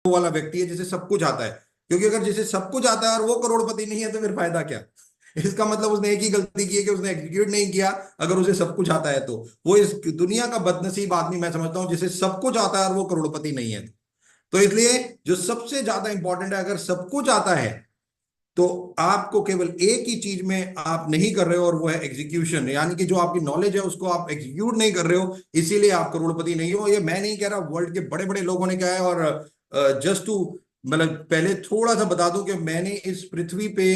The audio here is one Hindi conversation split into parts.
वो वाला व्यक्ति है जिसे सब कुछ आता है। क्योंकि अगर जिसे सब कुछ आता है और वो करोड़पति नहीं है तो फिर फायदा क्या? इसका मतलब उसने एक ही गलती की है कि उसने एग्जीक्यूट नहीं किया। अगर उसे सब कुछ आता है तो वो इस दुनिया का बदनसीब आदमी मैं समझता हूं जिसे सब कुछ आता है और वो करोड़पति नहीं है। तो इसलिए जो सबसे ज्यादा इंपॉर्टेंट है, अगर सब कुछ आता है तो आपको केवल एक ही चीज में आप नहीं कर रहे हो और वो है एग्जीक्यूशन, यानी कि जो आपकी नॉलेज है उसको आप एग्जीक्यूट नहीं कर रहे हो, इसीलिए आप करोड़पति नहीं हो। ये मैं नहीं कह रहा, वर्ल्ड के बड़े बड़े लोगों ने कहा है। और जस्ट टू मतलब पहले थोड़ा सा बता दूं कि मैंने इस पृथ्वी पे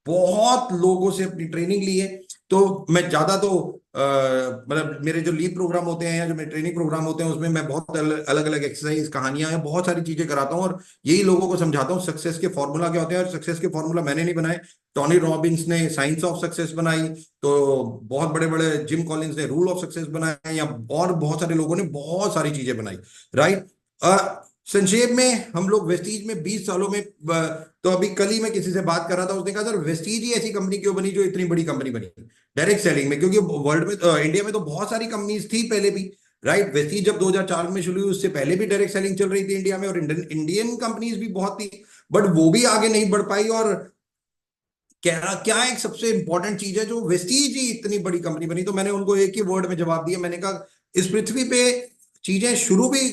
बहुत लोगों से अपनी ट्रेनिंग ली है। तो मैं ज्यादा तो मतलब मेरे जो लीड प्रोग्राम होते हैं या जो मेरे ट्रेनिंग प्रोग्राम होते हैं उसमें मैं बहुत अलग अलग एक्सरसाइज, कहानियां हैं, बहुत सारी चीजें कराता हूँ और यही लोगों को समझाता हूँ सक्सेस के फॉर्मूला क्या होते हैं। और सक्सेस के फॉर्मूला मैंने नहीं बनाए, टोनी रॉबिन्स ने साइंस ऑफ सक्सेस बनाई, तो बहुत बड़े बड़े जिम कॉलिंस ने रूल ऑफ सक्सेस बनाए, या और बहुत सारे लोगों ने बहुत सारी चीजें बनाई। राइट। संक्षेप में हम लोग वेस्टीज में 20 सालों में तो अभी कल ही मैं किसी से बात कर रहा था, उसने कहा सर वेस्टीज ही ऐसी कंपनी क्यों बनी जो इतनी बड़ी कंपनी बनी डायरेक्ट सेलिंग में? क्योंकि वर्ल्ड में इंडिया में तो बहुत सारी कंपनीज थी पहले भी। राइट। वेस्टीज जब 2004 में शुरू हुई उससे पहले भी डायरेक्ट सेलिंग चल रही थी इंडिया में, और इंडियन कंपनीज भी बहुत थी, बट वो भी आगे नहीं बढ़ पाई। और क्या क्या एक सबसे इंपॉर्टेंट चीज है जो वेस्टीज ही इतनी बड़ी कंपनी बनी? तो मैंने उनको एक ही वर्ड में जवाब दिया, मैंने कहा इस पृथ्वी पे चीजें शुरू भी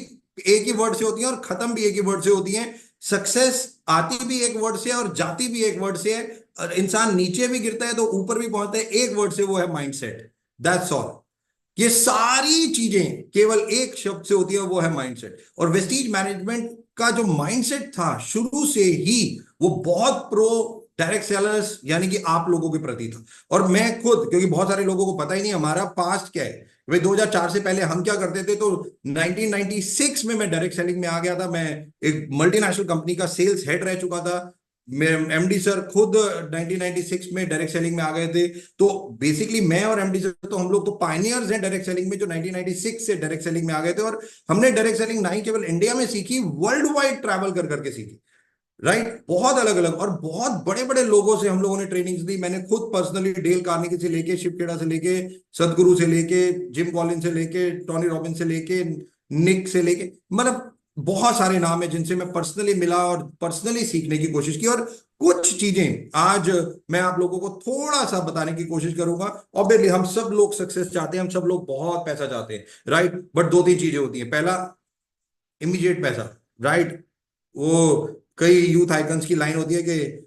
एक ही वर्ड से होती हैं और खत्म भी एक ही वर्ड से होती हैं। सक्सेस आती भी एक वर्ड से है और जाती भी एक वर्ड से है। और इंसान नीचे भी गिरता है तो ऊपर भी पहुंचता है एक वर्ड से, वो है माइंडसेट। That's all. ये सारी चीजें केवल एक शब्द से होती है, वो है माइंडसेट। और वेस्टीज मैनेजमेंट का जो माइंडसेट था शुरू से ही वो बहुत प्रो डायरेक्ट सेलर्स यानी कि आप लोगों के प्रति था। और मैं खुद, क्योंकि बहुत सारे लोगों को पता ही नहीं हमारा पास्ट क्या है, भाई 2004 से पहले हम क्या करते थे, तो 1996 में मैं डायरेक्ट सेलिंग में आ गया था। मैं एक मल्टीनेशनल कंपनी का सेल्स हेड रह चुका था। एमडी सर खुद 1996 में डायरेक्ट सेलिंग में आ गए थे। तो बेसिकली मैं और एमडी सर तो हम लोग तो पायनियर्स हैं डायरेक्ट सेलिंग में, जो 1996 से डायरेक्ट सेलिंग में आ गए थे। और हमने डायरेक्ट सेलिंग ना ही केवल इंडिया में सीखी, वर्ल्ड वाइड ट्रैवल कर करके सीखी। राइट। बहुत अलग अलग और बहुत बड़े बड़े लोगों से हम लोगों ने ट्रेनिंग्स दी। मैंने खुद पर्सनली डेल कार्नेगी से लेके, शिव खेड़ा से लेके, सदगुरु से लेके, जिम कॉलिन से लेके, टोनी रॉबिन से लेके, निक से लेके, मतलब बहुत सारे नाम है जिनसे मैं पर्सनली मिला और पर्सनली सीखने की कोशिश की। और कुछ चीजें आज मैं आप लोगों को थोड़ा सा बताने की कोशिश करूंगा। ऑब्वियसली हम सब लोग सक्सेस चाहते हैं, हम सब लोग बहुत पैसा चाहते हैं। राइट। बट दो तीन चीजें होती हैं। पहला, इमीडिएट पैसा। राइट। वो कई यूथ आइकन्स की लाइन होती है कि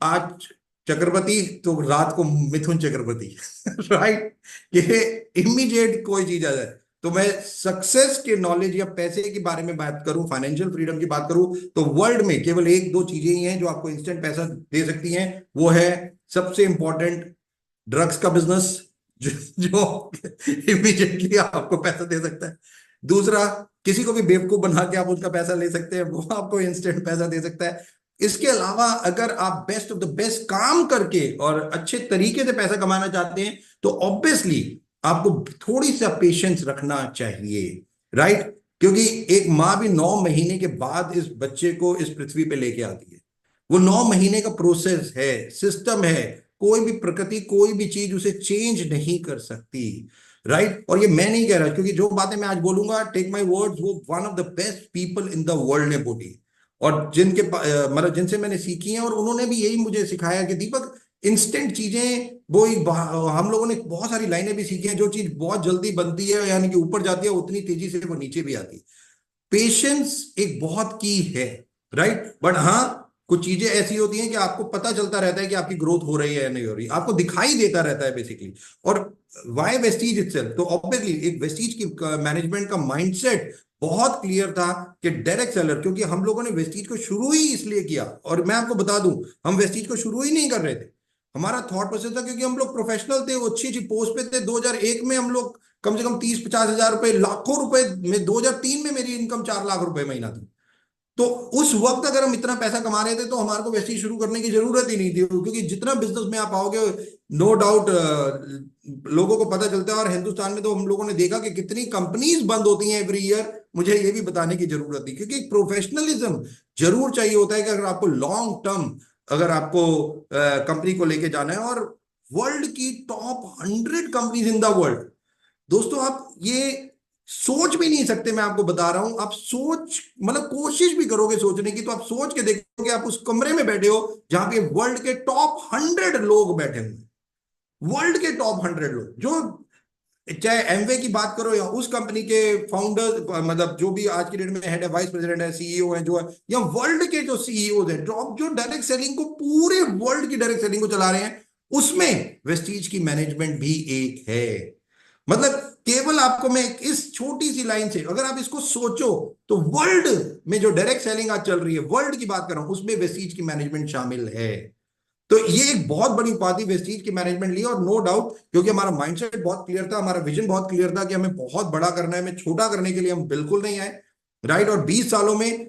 आज चक्रवर्ती तो रात को मिथुन चक्रवर्ती। राइट। ये इमीडिएट कोई चीज आ जाए। तो मैं सक्सेस के नॉलेज या पैसे के बारे में बात करूं, फाइनेंशियल फ्रीडम की बात करूं, तो वर्ल्ड में केवल एक दो चीजें ही हैं जो आपको इंस्टेंट पैसा दे सकती हैं। वो है सबसे इंपॉर्टेंट, ड्रग्स का बिजनेस, जो इमीडिएटली आपको पैसा दे सकता है। दूसरा, किसी को भी बेवकूफ बना के आप उसका पैसा ले सकते हैं, वो आपको इंस्टेंट पैसा दे सकता है। इसके अलावा अगर आप बेस्ट ऑफ द बेस्ट काम करके और अच्छे तरीके से पैसा कमाना चाहते हैं तो ऑब्वियसली आपको थोड़ी सा पेशेंस रखना चाहिए। राइट। क्योंकि एक माँ भी 9 महीने के बाद इस बच्चे को इस पृथ्वी पे लेके आती है। वो 9 महीने का प्रोसेस है, सिस्टम है। कोई भी प्रकृति, कोई भी चीज उसे चेंज नहीं कर सकती। राइट। और ये मैं नहीं कह रहा, क्योंकि जो बातें मैं आज बोलूंगा, टेक माय वर्ड्स, वो one of the best people in the world ने बोली। और मतलब जिनसे मैंने सीखी हैं, और उन्होंने भी यही मुझे सिखाया कि दीपक, इंस्टेंट चीजें वो हम लोगों ने बहुत सारी लाइनें भी सीखी हैं। जो चीज बहुत जल्दी बनती है यानी कि ऊपर जाती है, उतनी तेजी से वो नीचे भी आती है। पेशेंस एक बहुत की है। राइट। बट हाँ, कुछ चीजें ऐसी होती हैं कि आपको पता चलता रहता है कि आपकी ग्रोथ हो रही है या नहीं हो रही, आपको दिखाई देता रहता है बेसिकली। और वाई वेस्टीज इटसेल्फ, तो ऑब्वियसली एक वेस्टीज की मैनेजमेंट का माइंडसेट बहुत क्लियर था कि डायरेक्ट सेलर, क्योंकि हम लोगों ने वेस्टीज को शुरू ही इसलिए किया। और मैं आपको बता दूं, हम वेस्टीज को शुरू ही नहीं कर रहे थे। हमारा थॉट प्रोसेस था, क्योंकि हम लोग प्रोफेशनल थे, वो अच्छी अच्छी पोस्ट पे थे। 2001 में हम लोग कम से कम 30-50 हजार रुपए, लाखों रुपए में, 2003 में मेरी इनकम 4 लाख रुपए महीना थी। तो उस वक्त अगर हम इतना पैसा कमा रहे थे तो हमारे को वैसे ही शुरू करने की जरूरत ही नहीं थी, क्योंकि जितना बिजनेस में आप आओगे, नो डाउट लोगों को पता चलता है। और हिंदुस्तान में तो हम लोगों ने देखा कि कितनी कंपनीज बंद होती हैं एवरी ईयर। मुझे ये भी बताने की जरूरत नहीं, क्योंकि प्रोफेशनलिज्म जरूर चाहिए होता है कि अगर आपको लॉन्ग टर्म, अगर आपको कंपनी को लेके जाना है। और वर्ल्ड की top 100 companies in the world, दोस्तों आप ये सोच भी नहीं सकते, मैं आपको बता रहा हूं। आप सोच मतलब कोशिश भी करोगे सोचने की तो आप सोच के देखोगे, आप उस कमरे में बैठे हो जहां पे वर्ल्ड के टॉप 100 लोग बैठे हुए हैं। वर्ल्ड के टॉप 100 लोग, जो चाहे एमवे की बात करो या उस कंपनी के फाउंडर, मतलब जो भी आज की डेट में हेड है, वाइस प्रेसिडेंट है, सीईओ है, जो है, या वर्ल्ड के जो सीईओ हैं, जो डायरेक्ट सेलिंग को, पूरे वर्ल्ड की डायरेक्ट सेलिंग को चला रहे हैं, उसमें वेस्टीज की मैनेजमेंट भी एक है। मतलब केवल आपको मैं इस छोटी सी लाइन से अगर आप इसको सोचो, तो वर्ल्ड में जो डायरेक्ट सेलिंग आज चल रही है, वर्ल्ड की बात कर रहा हूं, उसमें वेस्टीज की मैनेजमेंट शामिल है। तो ये एक बहुत बड़ी उपाधि वेस्टीज की मैनेजमेंट ली, और नो डाउट, क्योंकि हमारा माइंडसेट बहुत क्लियर था, हमारा विजन बहुत क्लियर था कि हमें बहुत बड़ा करना है, हमें छोटा करने के लिए हम बिल्कुल नहीं आए। राइट। और 20 सालों में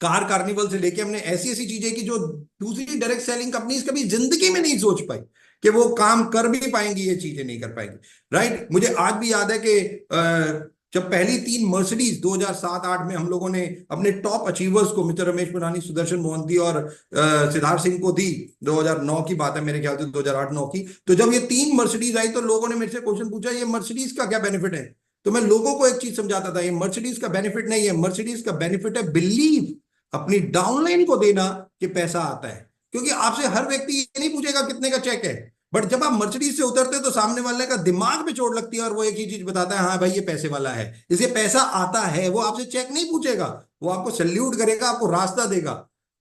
कार कार्निवल से लेके हमने ऐसी ऐसी चीजें की जो दूसरी डायरेक्ट सेलिंग कंपनीज कभी जिंदगी में नहीं सोच पाई कि वो काम कर भी पाएंगी, ये चीजें नहीं कर पाएंगी। राइट। मुझे आज भी याद है कि जब पहली 3 मर्सिडीज 2007-8 में हम लोगों ने अपने टॉप अचीवर्स को, मिस्टर रमेश पुरानी, सुदर्शन मोहंती और सिद्धार्थ सिंह को दी, 2009 की बात है मेरे ख्याल से, 2008-9 की। तो जब ये 3 मर्सिडीज आई तो लोगों ने मेरे से क्वेश्चन पूछा, ये मर्सिडीज का क्या बेनिफिट है? तो मैं लोगों को एक चीज समझाता था, ये मर्सिडीज का बेनिफिट नहीं है, मर्सिडीज का बेनिफिट है बिलीव, अपनी डाउनलाइन को देना कि पैसा आता है। क्योंकि आपसे हर व्यक्ति ये नहीं पूछेगा कितने का चेक है, बट जब आप मर्सिडीज से उतरते हो तो सामने वाले का दिमाग पे चोट लगती है और वो एक ही चीज बताता है, हाँ भाई ये पैसे वाला है, इसे पैसा आता है। वो आपसे चेक नहीं पूछेगा, वो आपको सल्यूट करेगा, आपको रास्ता देगा।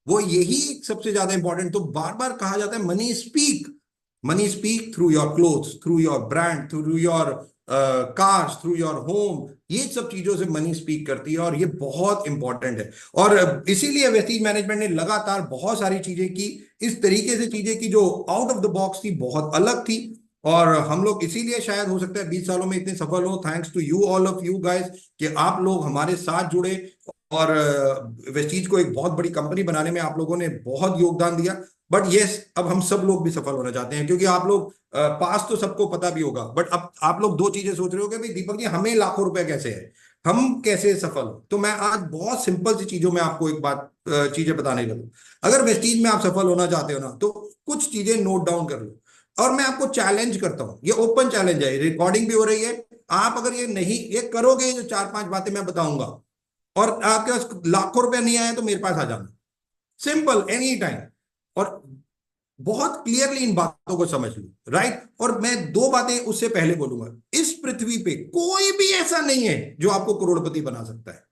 वो यही सबसे ज्यादा इंपॉर्टेंट। तो बार बार कहा जाता है money speak, money speak through your clothes, through your brand, through your cars, through your home. ये सब चीजों से मनी स्पीक करती है, और ये बहुत इंपॉर्टेंट है। और इसीलिए वेस्टीज मैनेजमेंट ने लगातार बहुत सारी चीजें की, इस तरीके से चीजें की जो आउट ऑफ द बॉक्स थी, बहुत अलग थी। और हम लोग इसीलिए शायद हो सकता है 20 सालों में इतने सफल हो, thanks to you, all of you guys, कि आप लोग हमारे साथ जुड़े और वेस्टीज को एक बहुत बड़ी कंपनी बनाने में आप लोगों ने बहुत योगदान दिया। बट यस, अब हम सब लोग भी सफल होना चाहते हैं, क्योंकि आप लोग पास तो सबको पता भी होगा, बट अब आप लोग दो चीजें सोच रहे हो कि भाई दीपक जी, हमें लाखों रुपए कैसे है, हम कैसे सफल हो। तो मैं आज बहुत सिंपल सी चीजों में आपको एक बात, चीजें बताने लगूं। अगर वेस्टीज में आप सफल होना चाहते हो ना, तो कुछ चीजें नोट डाउन कर लो। और मैं आपको चैलेंज करता हूं, ये ओपन चैलेंज है, रिकॉर्डिंग भी हो रही है। आप अगर ये नहीं, ये करोगे, जो 4-5 बातें मैं बताऊंगा, और आपके पास लाखों रुपए नहीं आए, तो मेरे पास आ जाना, सिंपल, एनी टाइम। और बहुत क्लियरली इन बातों को समझ लो। राइट। और मैं दो बातें उससे पहले बोलूंगा, इस पृथ्वी पे कोई भी ऐसा नहीं है जो आपको करोड़पति बना सकता है।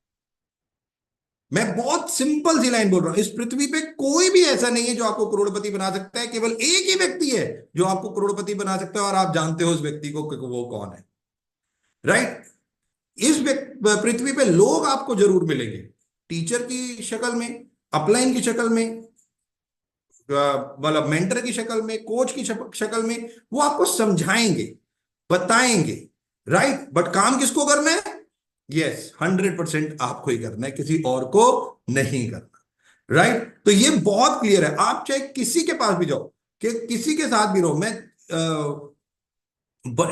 मैं बहुत सिंपल सी लाइन बोल रहा हूं, इस पृथ्वी पे कोई भी ऐसा नहीं है जो आपको करोड़पति बना सकता है। केवल एक ही व्यक्ति है जो आपको करोड़पति बना सकता है, और आप जानते हो उस व्यक्ति को कि वो कौन है। राइट। इस पृथ्वी पे लोग आपको जरूर मिलेंगे, टीचर की शक्ल में, अपलाइन की शक्ल में, मतलब मेंटर की शक्ल में, कोच की शक्ल में। वो आपको समझाएंगे, बताएंगे। राइट। बट काम किसको करना है? यस, 100% आपको ही करना है, किसी और को नहीं करना। राइट। तो ये बहुत क्लियर है। आप चाहे किसी के पास भी जाओ, कि किसी के साथ भी रहो, मैं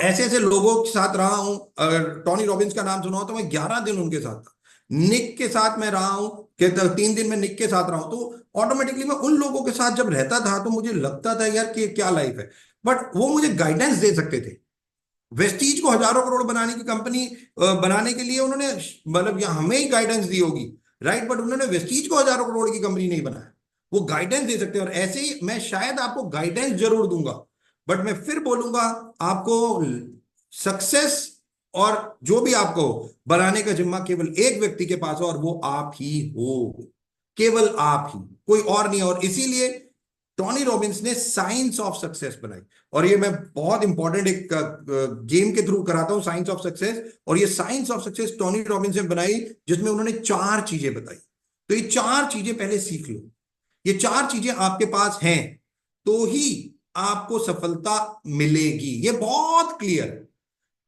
ऐसे ऐसे लोगों के साथ रहा हूं। अगर टोनी रॉबिन्स का नाम सुना हो तो मैं 11 दिन उनके साथ था। निक के साथ मैं रहा हूं, कि 3 दिन में निक के साथ रहा हूं, तो ऑटोमेटिकली मैं उन लोगों के साथ जब रहता था तो मुझे लगता था यार कि क्या लाइफ है। बट वो मुझे गाइडेंस दे सकते थे। वेस्टीज को हजारों करोड़ बनाने की कंपनी बनाने के लिए उन्होंने, मतलब या हमें ही गाइडेंस दी होगी। राइट। बट उन्होंने वेस्टीज को हजारों करोड़ की कंपनी नहीं बनाया। वो गाइडेंस दे सकते हैं, और ऐसे ही मैं शायद आपको गाइडेंस जरूर दूंगा, बट मैं फिर बोलूंगा, आपको सक्सेस और जो भी आपको बनाने का जिम्मा केवल एक व्यक्ति के पास हो, और वो आप ही हो, केवल आप ही, कोई और नहीं। और इसीलिए टोनी रॉबिन्स ने साइंस ऑफ सक्सेस बनाई। और ये मैं बहुत इंपॉर्टेंट एक गेम के थ्रू कराता हूं, साइंस ऑफ सक्सेस। और ये science of success Tony Robbins ने बनाई, जिसमें उन्होंने 4 चीजें बताई। तो ये 4 चीजें पहले सीख लो। ये 4 चीजें आपके पास हैं तो ही आपको सफलता मिलेगी, ये बहुत क्लियर है।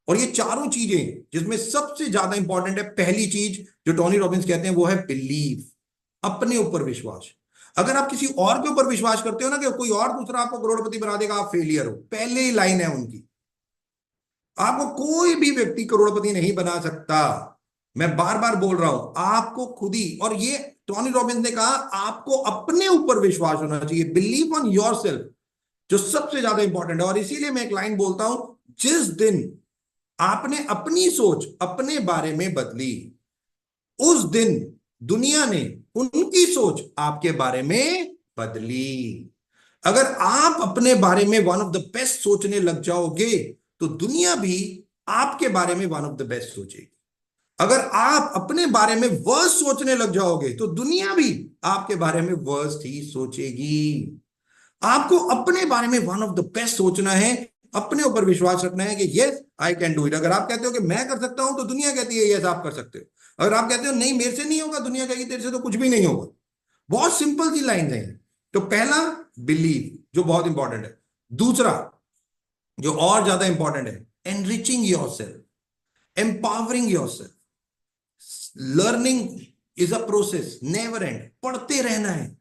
और ये चारों चीजें, जिसमें सबसे ज्यादा इंपॉर्टेंट है, पहली चीज जो टोनी रॉबिन्स कहते हैं वो है बिलीव, अपने ऊपर विश्वास। अगर आप किसी और के ऊपर विश्वास करते हो ना कि कोई और दूसरा आपको करोड़पति बना देगा, आप फेलियर हो। पहली लाइन है उनकी, आपको कोई भी व्यक्ति करोड़पति नहीं बना सकता। मैं बार बार बोल रहा हूं, आपको खुद ही। और ये टोनी रॉबिन्स ने कहा, आपको अपने ऊपर विश्वास होना चाहिए, बिलीव ऑन योर सेल्फ, जो सबसे ज्यादा इंपॉर्टेंट है। और इसीलिए मैं एक लाइन बोलता हूं, जिस दिन आपने अपनी सोच अपने बारे में बदली, उस दिन दुनिया ने उनकी सोच आपके बारे में बदली। अगर आप अपने बारे में वन ऑफ द बेस्ट सोचने लग जाओगे तो दुनिया भी आपके बारे में वन ऑफ द बेस्ट सोचेगी। अगर आप अपने बारे में वर्स्ट सोचने लग जाओगे तो दुनिया भी आपके बारे में वर्स्ट ही सोचेगी। आपको अपने बारे में वन ऑफ द बेस्ट सोचना है, अपने ऊपर विश्वास रखना है कि yes I can do it. अगर आप कहते हो कि मैं कर सकता हूं तो दुनिया कहती है यस आप कर सकते हो। अगर आप कहते हो नहीं मेरे से नहीं होगा, दुनिया कहेगी तेरे से तो कुछ भी नहीं होगा। बहुत सिंपल सी लाइन है। तो पहला बिलीव जो बहुत इंपॉर्टेंट है। दूसरा जो और ज्यादा इंपॉर्टेंट है, enriching your self, empowering your self. Learning is a process, never and, पढ़ते रहना है,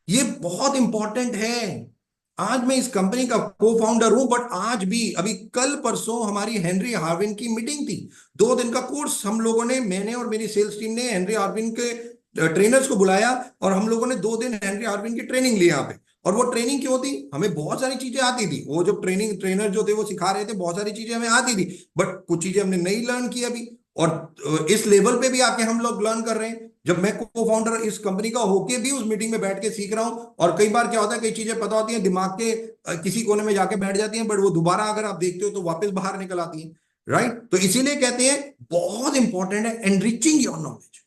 ये बहुत इंपॉर्टेंट है। आज मैं इस कंपनी का को फाउंडर हूं, बट आज भी अभी कल परसों हमारी हेनरी हार्विन की मीटिंग थी। 2 दिन का कोर्स हम लोगों ने, मैंने और मेरी सेल्स टीम ने हेनरी हार्विन के ट्रेनर्स को बुलाया और हम लोगों ने 2 दिन हेनरी हार्विन की ट्रेनिंग ली यहाँ पे। और वो ट्रेनिंग क्यों थी? हमें बहुत सारी चीजें आती थी, वो जो ट्रेनर जो थे वो सिखा रहे थे, बहुत सारी चीजें हमें आती थी, बट कुछ चीजें हमने नहीं लर्न की अभी। और इस लेवल पे भी आके हम लोग लर्न कर रहे हैं। जब मैं को फाउंडर इस कंपनी का होके भी उस मीटिंग में बैठ के सीख रहा हूं, और कई बार क्या होता है कई चीजें पता होती हैं दिमाग के किसी कोने में जाके बैठ जाती हैं, बट वो दोबारा अगर आप देखते हो तो वापस बाहर निकल आती हैं। राइट? तो इसीलिए कहते हैं बहुत इंपॉर्टेंट है एनरिचिंग योर नॉलेज,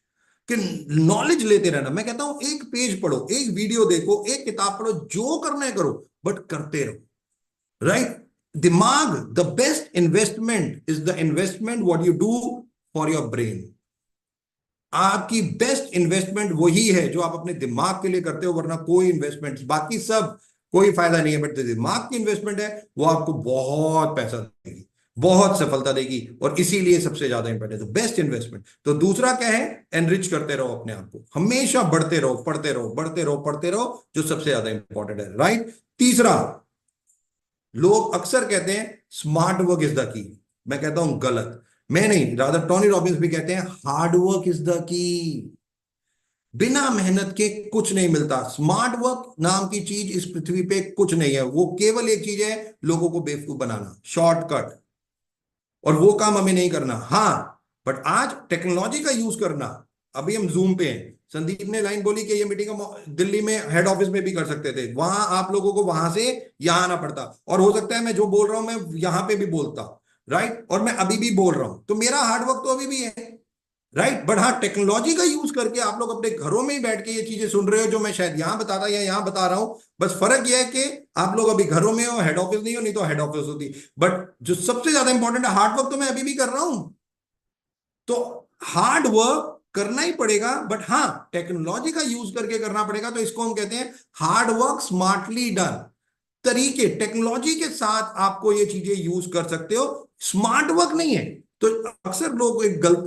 कि नॉलेज लेते रहना। मैं कहता हूं एक पेज पढ़ो, एक वीडियो देखो, एक किताब पढ़ो, जो करना है करो, बट करते रहो। राइट? दिमाग, the best investment is the investment what you do for your brain. आपकी बेस्ट इन्वेस्टमेंट वही है जो आप अपने दिमाग के लिए करते हो, वरना कोई इन्वेस्टमेंट, बाकी सब कोई फायदा नहीं है, बट दिमाग की इन्वेस्टमेंट है वो आपको बहुत पैसा देगी, बहुत सफलता देगी, और इसीलिए सबसे ज्यादा इंपॉर्टेंट है बेस्ट इन्वेस्टमेंट। तो दूसरा क्या है? एनरिच करते रहो अपने आप को, हमेशा बढ़ते रहो, पढ़ते रहो, बढ़ते रहो, पढ़ते रहो, जो सबसे ज्यादा इंपॉर्टेंट है। राइट? तीसरा, लोग अक्सर कहते हैं स्मार्ट वर्क इज द की। मैं कहता हूं गलत। मैं नहीं, रादर टोनी रॉबिन्स भी कहते हैं हार्ड वर्क इज द की। बिना मेहनत के कुछ नहीं मिलता। स्मार्ट वर्क नाम की चीज इस पृथ्वी पे कुछ नहीं है। वो केवल एक चीज है, लोगों को बेवकूफ बनाना, शॉर्टकट, और वो काम हमें नहीं करना। हाँ, बट आज टेक्नोलॉजी का यूज करना। अभी हम जूम पे हैं, संदीप ने लाइन बोली कि ये मीटिंग हम दिल्ली में हेड ऑफिस में भी कर सकते थे, वहां आप लोगों को वहां से यहां आना पड़ता, और हो सकता है मैं जो बोल रहा हूं मैं यहां पे भी बोलता। राइट? और मैं अभी भी बोल रहा हूं, तो मेरा हार्डवर्क तो अभी भी है। राइट? बट हाँ, टेक्नोलॉजी का यूज करके आप लोग अपने घरों में ही बैठ के ये चीजें सुन रहे हो जो मैं शायद यहां बताता या यहां बता रहा हूं। बस फर्क यह है कि आप लोग अभी घरों में हो, हेड ऑफिस नहीं हो, नहीं तो हेड ऑफिस होती। बट जो सबसे ज्यादा इंपॉर्टेंट है, हार्ड वर्क तो मैं अभी भी कर रहा हूं। तो हार्ड वर्क करना ही पड़ेगा, बट हाँ टेक्नोलॉजी का यूज करके करना पड़ेगा। तो इसको हम कहते हैं हार्ड वर्क स्मार्टली डन। तरीके, टेक्नोलॉजी के साथ आपको ये चीजें यूज कर सकते हो, स्मार्ट वर्क नहीं है। तो अक्सर लोग एक गलत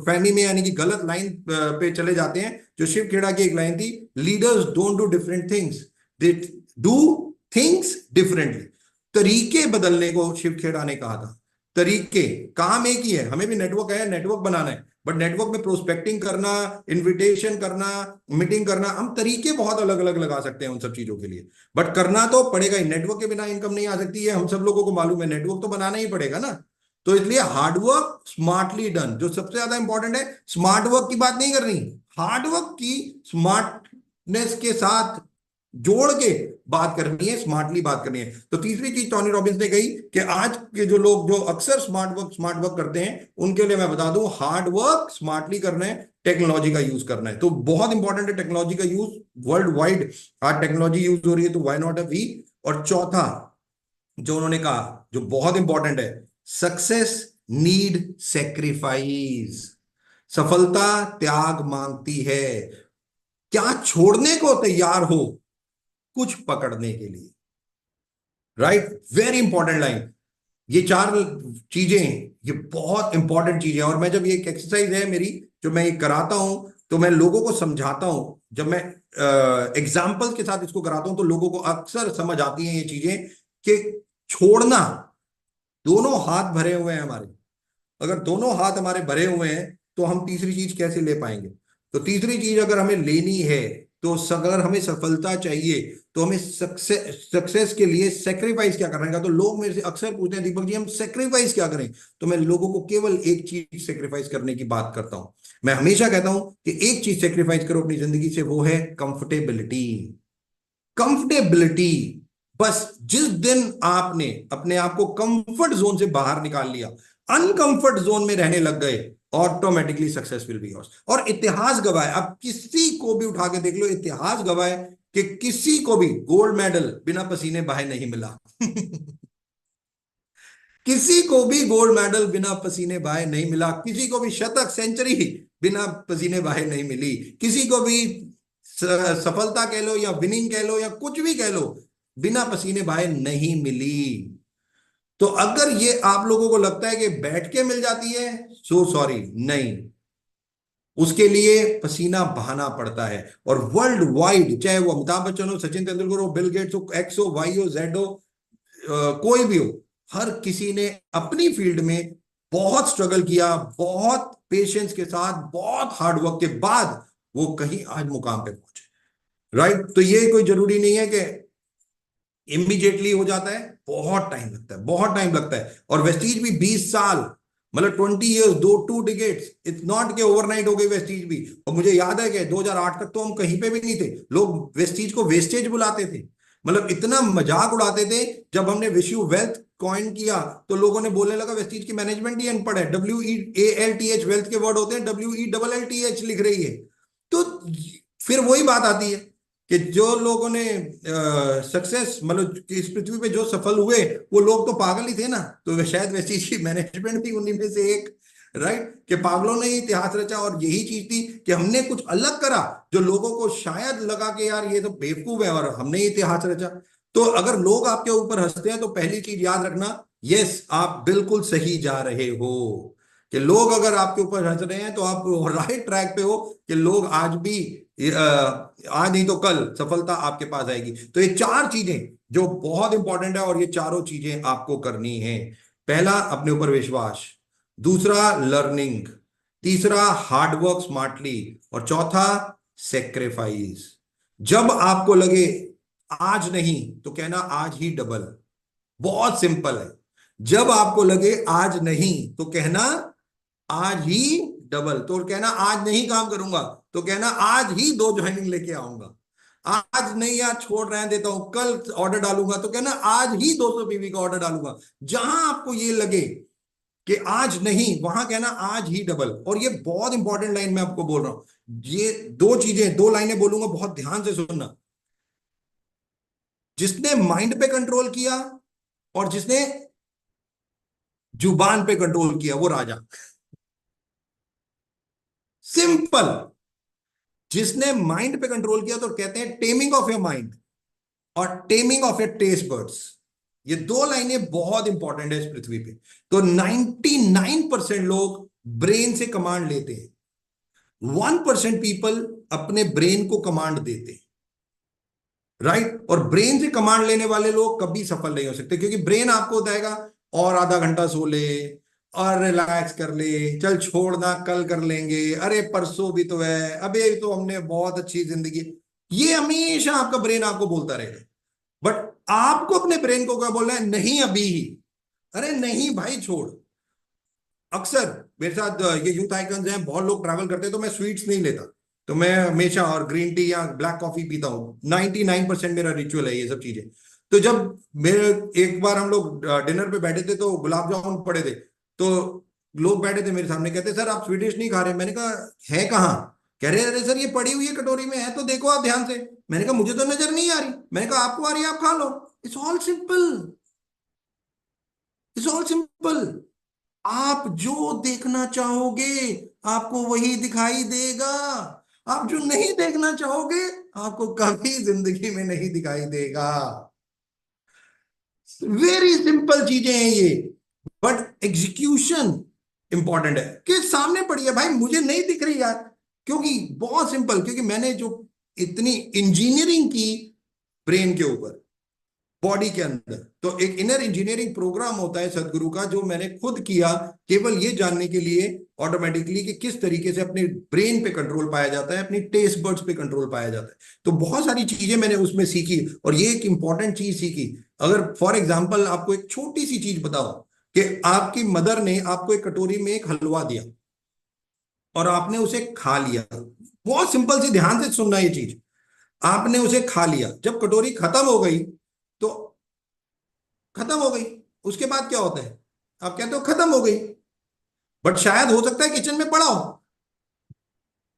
फहमी में, यानी कि गलत लाइन पे चले जाते हैं। जो शिव खेड़ा की एक लाइन थी, leaders don't do different things, they do things differently. तरीके बदलने को शिव खेड़ा ने कहा था। तरीके, काम एक ही है, हमें भी नेटवर्क है, नेटवर्क बनाना है, बट नेटवर्क में प्रोस्पेक्टिंग करना, इनविटेशन करना, मीटिंग करना, हम तरीके बहुत अलग अलग लगा सकते हैं उन सब चीजों के लिए, बट करना तो पड़ेगा ही। नेटवर्क के बिना इनकम नहीं आ सकती है, हम सब लोगों को मालूम है, नेटवर्क तो बनाना ही पड़ेगा ना। तो इसलिए हार्डवर्क स्मार्टली डन जो सबसे ज्यादा इंपॉर्टेंट है। स्मार्ट वर्क की बात नहीं करनी, हार्डवर्क की स्मार्टनेस के साथ जोड़ के बात करनी है, स्मार्टली बात करनी है। तो तीसरी चीज टोनी रॉबिन्स ने कही कि आज के जो लोग जो अक्सर स्मार्ट वर्क करते हैं, उनके लिए मैं बता दूं हार्ड वर्क स्मार्टली करना है, टेक्नोलॉजी का यूज करना है। तो बहुत इंपॉर्टेंट है टेक्नोलॉजी का यूज। वर्ल्ड वाइड आज टेक्नोलॉजी यूज हो रही है, तो व्हाई नॉट अ वी। और चौथा जो उन्होंने कहा, जो बहुत इंपॉर्टेंट है, सक्सेस नीड सेक्रीफाइस। सफलता त्याग मांगती है। क्या छोड़ने को तैयार हो कुछ पकड़ने के लिए? राइट? Very important line. ये 4 चीजें, ये बहुत इंपॉर्टेंट चीजें। और मैं जब ये एक एक्सरसाइज है मेरी, जो मैं ये कराता हूं, तो मैं लोगों को समझाता हूं। जब मैं एग्जाम्पल के साथ इसको कराता हूं तो लोगों को अक्सर समझ आती हैं ये चीजें, कि छोड़ना, दोनों हाथ भरे हुए हैं हमारे, अगर दोनों हाथ हमारे भरे हुए हैं तो हम तीसरी चीज कैसे ले पाएंगे? तो तीसरी चीज अगर हमें लेनी है तो अगर हमें सफलता चाहिए तो हमें सक्सेस के लिए सेक्रीफाइस क्या करना है। तो लोग मेरे से अक्सर पूछते हैं दीपक जी हम सेक्रीफाइस क्या करें, तो मैं लोगों को केवल एक चीज सेक्रीफाइस करने की बात करता हूं। मैं हमेशा कहता हूं कि एक चीज सेक्रीफाइस करो अपनी जिंदगी से, वो है कंफर्टेबिलिटी। कंफर्टेबिलिटी। बस जिस दिन आपने अपने आप को कंफर्ट जोन से बाहर निकाल लिया, अनकंफर्ट जोन में रहने लग गए, automatically success will be yours. और इतिहास गवाह है, आप किसी को भी उठा के देख लो, इतिहास गवाह है कि किसी को भी गोल्ड मेडल बिना पसीने बहाए नहीं मिला। किसी को भी गोल्ड मेडल बिना पसीने बहाए नहीं मिला, किसी को भी शतक सेंचुरी बिना पसीने बहाए नहीं मिली, किसी को भी सफलता कह लो या विनिंग कह लो या कुछ भी कह लो, बिना पसीने बहाए नहीं मिली। तो अगर ये आप लोगों को लगता है कि बैठ के मिल जाती है, सो सॉरी, नहीं, उसके लिए पसीना बहाना पड़ता है। और वर्ल्ड वाइड, चाहे वो अमिताभ बच्चन हो, सचिन तेंदुलकर हो, बिल गेट्स हो, एक्स हो, वाई हो, जेड हो, कोई भी हो, हर किसी ने अपनी फील्ड में बहुत स्ट्रगल किया, बहुत पेशेंस के साथ, बहुत हार्ड वर्क के बाद वो कहीं आज मुकाम पे पहुंचे। राइट। तो ये कोई जरूरी नहीं है कि इमीडिएटली हो जाता है, बहुत टाइम लगता है, बहुत टाइम लगता है। और वेस्टीज भी 20 साल, मतलब 20 ईयर्स, 2 डिकेट्स, इट्स नॉट के ओवरनाइट हो गई वेस्टीज भी। और मुझे याद है कि 2008 तक तो हम कहीं पे भी नहीं थे, लोग वेस्टीज को वेस्टेज बुलाते थे, मतलब इतना मजाक उड़ाते थे। जब हमने विश्व वेल्थ कॉइन किया तो लोगों ने बोलने लगा वेस्टीज की मैनेजमेंट ही अनपढ़ है, WEALTH वेल्थ के वर्ड होते हैं, WELLTH लिख रही है। तो फिर वही बात आती है कि जो लोगों ने सक्सेस, मतलब इस पृथ्वी पे जो सफल हुए, वो लोग तो पागल ही थे ना। तो शायद वैसी चीज मैनेजमेंट भी उन्हीं में से एक, राइट, कि पागलों ने ही इतिहास रचा। और यही चीज थी कि हमने कुछ अलग करा जो लोगों को शायद लगा कि यार ये तो बेवकूफ है, और हमने ही इतिहास रचा। तो अगर लोग आपके ऊपर हंसते हैं तो पहली चीज याद रखना, यस आप बिल्कुल सही जा रहे हो। कि लोग अगर आपके ऊपर हंस रहे हैं तो आप राइट ट्रैक पे हो, कि लोग आज भी आज नहीं तो कल सफलता आपके पास आएगी। तो ये चार चीजें जो बहुत इंपॉर्टेंट है, और ये चारों चीजें आपको करनी है। पहला, अपने ऊपर विश्वास। दूसरा, लर्निंग। तीसरा, हार्डवर्क स्मार्टली। और चौथा, सेक्रीफाइस। जब आपको लगे आज नहीं, तो कहना आज ही डबल। बहुत सिंपल है। जब आपको लगे आज नहीं, तो कहना आज ही डबल। तो कहना आज नहीं काम करूंगा, तो कहना आज ही 2 ज्वाइनिंग लेके आऊंगा। आज नहीं, यार छोड़ रहे देता हूं, कल ऑर्डर डालूंगा, तो कहना आज ही 200 पीवी का ऑर्डर डालूंगा। जहां आपको ये लगे कि आज नहीं, वहां कहना आज ही डबल। और ये बहुत इंपॉर्टेंट लाइन मैं आपको बोल रहा हूं, ये 2 चीजें, 2 लाइनें बोलूंगा, बहुत ध्यान से सुनना। जिसने माइंड पे कंट्रोल किया और जिसने जुबान पे कंट्रोल किया, वो राजा। सिंपल। जिसने माइंड पे कंट्रोल किया, तो कहते हैं टेमिंग ऑफ योर माइंड और taming of your taste buds. ये 2 लाइनें बहुत इंपॉर्टेंट है इस पृथ्वी पे। तो 99% लोग ब्रेन से कमांड लेते हैं, 1% पीपल अपने ब्रेन को कमांड देते हैं। राइट। और ब्रेन से कमांड लेने वाले लोग कभी सफल नहीं हो सकते, क्योंकि ब्रेन आपको बताएगा और आधा घंटा सो ले, और रिलैक्स कर ले, चल छोड़ना कल कर लेंगे, अरे परसों भी तो है, अबे तो हमने बहुत अच्छी जिंदगी। ये हमेशा आपका ब्रेन आपको बोलता रहेगा। बट आपको अपने ब्रेन को क्या बोलना है? नहीं, अभी ही। अरे नहीं भाई, छोड़। अक्सर मेरे साथ ये यूथ आइकन्स हैं, बहुत लोग ट्रैवल करते हैं, तो मैं स्वीट्स नहीं लेता। तो मैं हमेशा और ग्रीन टी या ब्लैक कॉफी पीता हूँ। 99% मेरा रिचुअल है ये सब चीजें। तो जब मेरे एक बार हम लोग डिनर पे बैठे थे, तो गुलाब जामुन पड़े थे, तो लोग बैठे थे मेरे सामने, कहते सर आप स्वीडिश नहीं खा रहे। मैंने कहा है कहाँ? कह रहे अरे सर ये पड़ी हुई है कटोरी में, है तो देखो आप ध्यान से। मैंने कहा मुझे तो नजर नहीं आ रही। मैंने कहा आपको आ रही है, आप खा लो। It's all simple. It's all simple. आप जो देखना चाहोगे आपको वही दिखाई देगा। आप जो नहीं देखना चाहोगे आपको कभी जिंदगी में नहीं दिखाई देगा। वेरी सिंपल चीजें हैं ये, बट एग्जीक्यूशन इंपॉर्टेंट है। कि सामने पड़ी है भाई, मुझे नहीं दिख रही यार। क्योंकि बहुत सिंपल, क्योंकि मैंने जो इतनी इंजीनियरिंग की ब्रेन के ऊपर, बॉडी के अंदर, तो एक इनर इंजीनियरिंग प्रोग्राम होता है सदगुरु का, जो मैंने खुद किया केवल ये जानने के लिए ऑटोमेटिकली कि किस तरीके से अपने ब्रेन पे कंट्रोल पाया जाता है, अपनी टेस्ट बर्ड्स पे कंट्रोल पाया जाता है। तो बहुत सारी चीजें मैंने उसमें सीखी, और ये एक इंपॉर्टेंट चीज सीखी। अगर फॉर एग्जाम्पल आपको एक छोटी सी चीज बताओ कि आपकी मदर ने आपको एक कटोरी में एक हलवा दिया और आपने उसे खा लिया, बहुत सिंपल सी, ध्यान से सुनना ये चीज, आपने उसे खा लिया, जब कटोरी खत्म हो गई तो खत्म हो गई, उसके बाद क्या होता है, आप कहते हो खत्म हो गई, बट शायद हो सकता है किचन में पड़ा हो,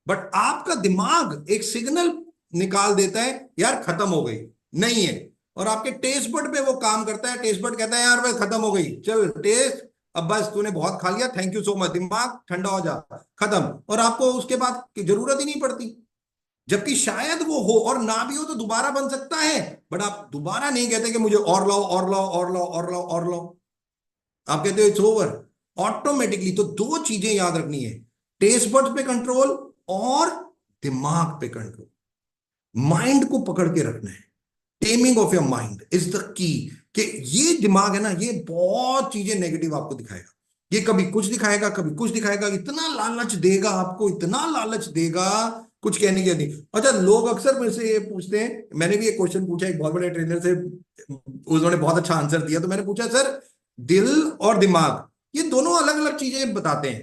बट आपका दिमाग एक सिग्नल निकाल देता है यार खत्म हो गई, नहीं है, और आपके टेस्ट बड पे वो काम करता है, टेस्ट बड कहता है यार बस खत्म हो गई, चल टेस्ट, अब बस तूने बहुत खा लिया, थैंक यू सो मच, दिमाग ठंडा हो जा, खत्म, और आपको उसके बाद की जरूरत ही नहीं पड़ती। जबकि शायद वो हो और ना भी हो तो दोबारा बन सकता है, बट आप दोबारा नहीं कहते कि मुझे और लाओ और लाओ और लाओ और लाओ और लाओ, आप कहते हो इट्स ओवर ऑटोमेटिकली। तो दो चीजें याद रखनी है, टेस्ट बड्स पे कंट्रोल और दिमाग पे कंट्रोल, माइंड को पकड़ के रखना है। Taming of your mind is the की, कि ये दिमाग है ना, ये बहुत चीजें नेगेटिव आपको दिखाएगा, ये कभी कुछ दिखाएगा कभी कुछ दिखाएगा, इतना लालच देगा आपको, इतना लालच देगा, कुछ कहने की नहीं। अच्छा, लोग अक्सर मेरे से ये पूछते हैं, मैंने भी एक क्वेश्चन पूछा एक बहुत बड़े ट्रेनर से, उन्होंने बहुत अच्छा आंसर दिया, तो मैंने पूछा सर दिल और दिमाग ये दोनों अलग अलग चीजें बताते हैं,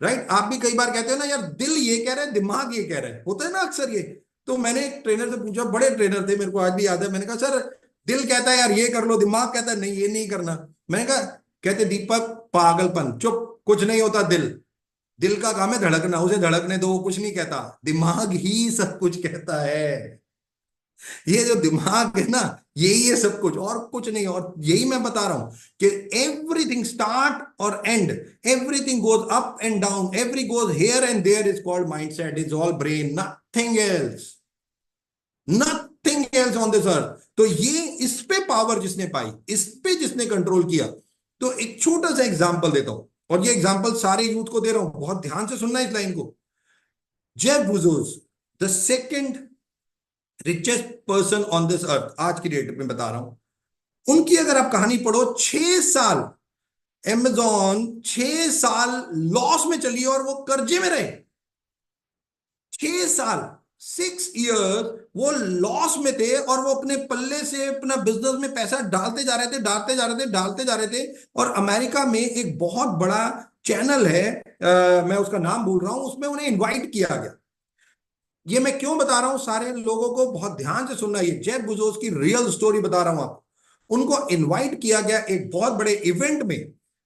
राइट? आप भी कई बार कहते हो ना यार दिल ये कह रहा है दिमाग ये कह रहा है, होता है ना अक्सर ये। तो मैंने एक ट्रेनर से पूछा, बड़े ट्रेनर थे, मेरे को आज भी याद है, मैंने कहा सर दिल कहता है यार ये कर लो, दिमाग कहता है नहीं ये नहीं करना। मैंने कहा, कहते दीपक पागलपन, चुप, कुछ नहीं होता, दिल, दिल का काम है धड़कना, उसे धड़कने दो, वो कुछ नहीं कहता, दिमाग ही सब कुछ कहता है। ये जो दिमाग है ना, यही है सब कुछ और कुछ नहीं। और यही मैं बता रहा हूं कि एवरीथिंग स्टार्ट और and, everything goes up and down, every goes here and there is called mindset, is all brain, nothing else, nothing else on this earth. तो ये इस पे पावर जिसने पाई, इस पे जिसने कंट्रोल किया, तो एक छोटा सा एग्जांपल देता हूं, और ये एग्जांपल सारे यूथ को दे रहा हूं, बहुत ध्यान से सुनना इस लाइन को। Jeff Bezos, the second richest person on this अर्थ, आज की डेट में बता रहा हूं, उनकी अगर आप कहानी पढ़ो, 6 साल अमेजॉन 6 साल लॉस में चली और वो कर्जे में रहे, 6 साल, 6 years वो लॉस में थे, और वो अपने पल्ले से अपना बिजनेस में पैसा डालते जा रहे थे, डालते जा रहे थे, डालते जा रहे थे। और अमेरिका में एक बहुत बड़ा चैनल है, मैं उसका नाम भूल रहा हूं, उसमें उन्हें इनवाइट किया गया। ये मैं क्यों बता रहा हूं, सारे लोगों को बहुत ध्यान से सुनना, ये जेफ बेजोस की रियल स्टोरी बता रहा हूं आपको। उनको इनवाइट किया गया एक बहुत बड़े इवेंट में,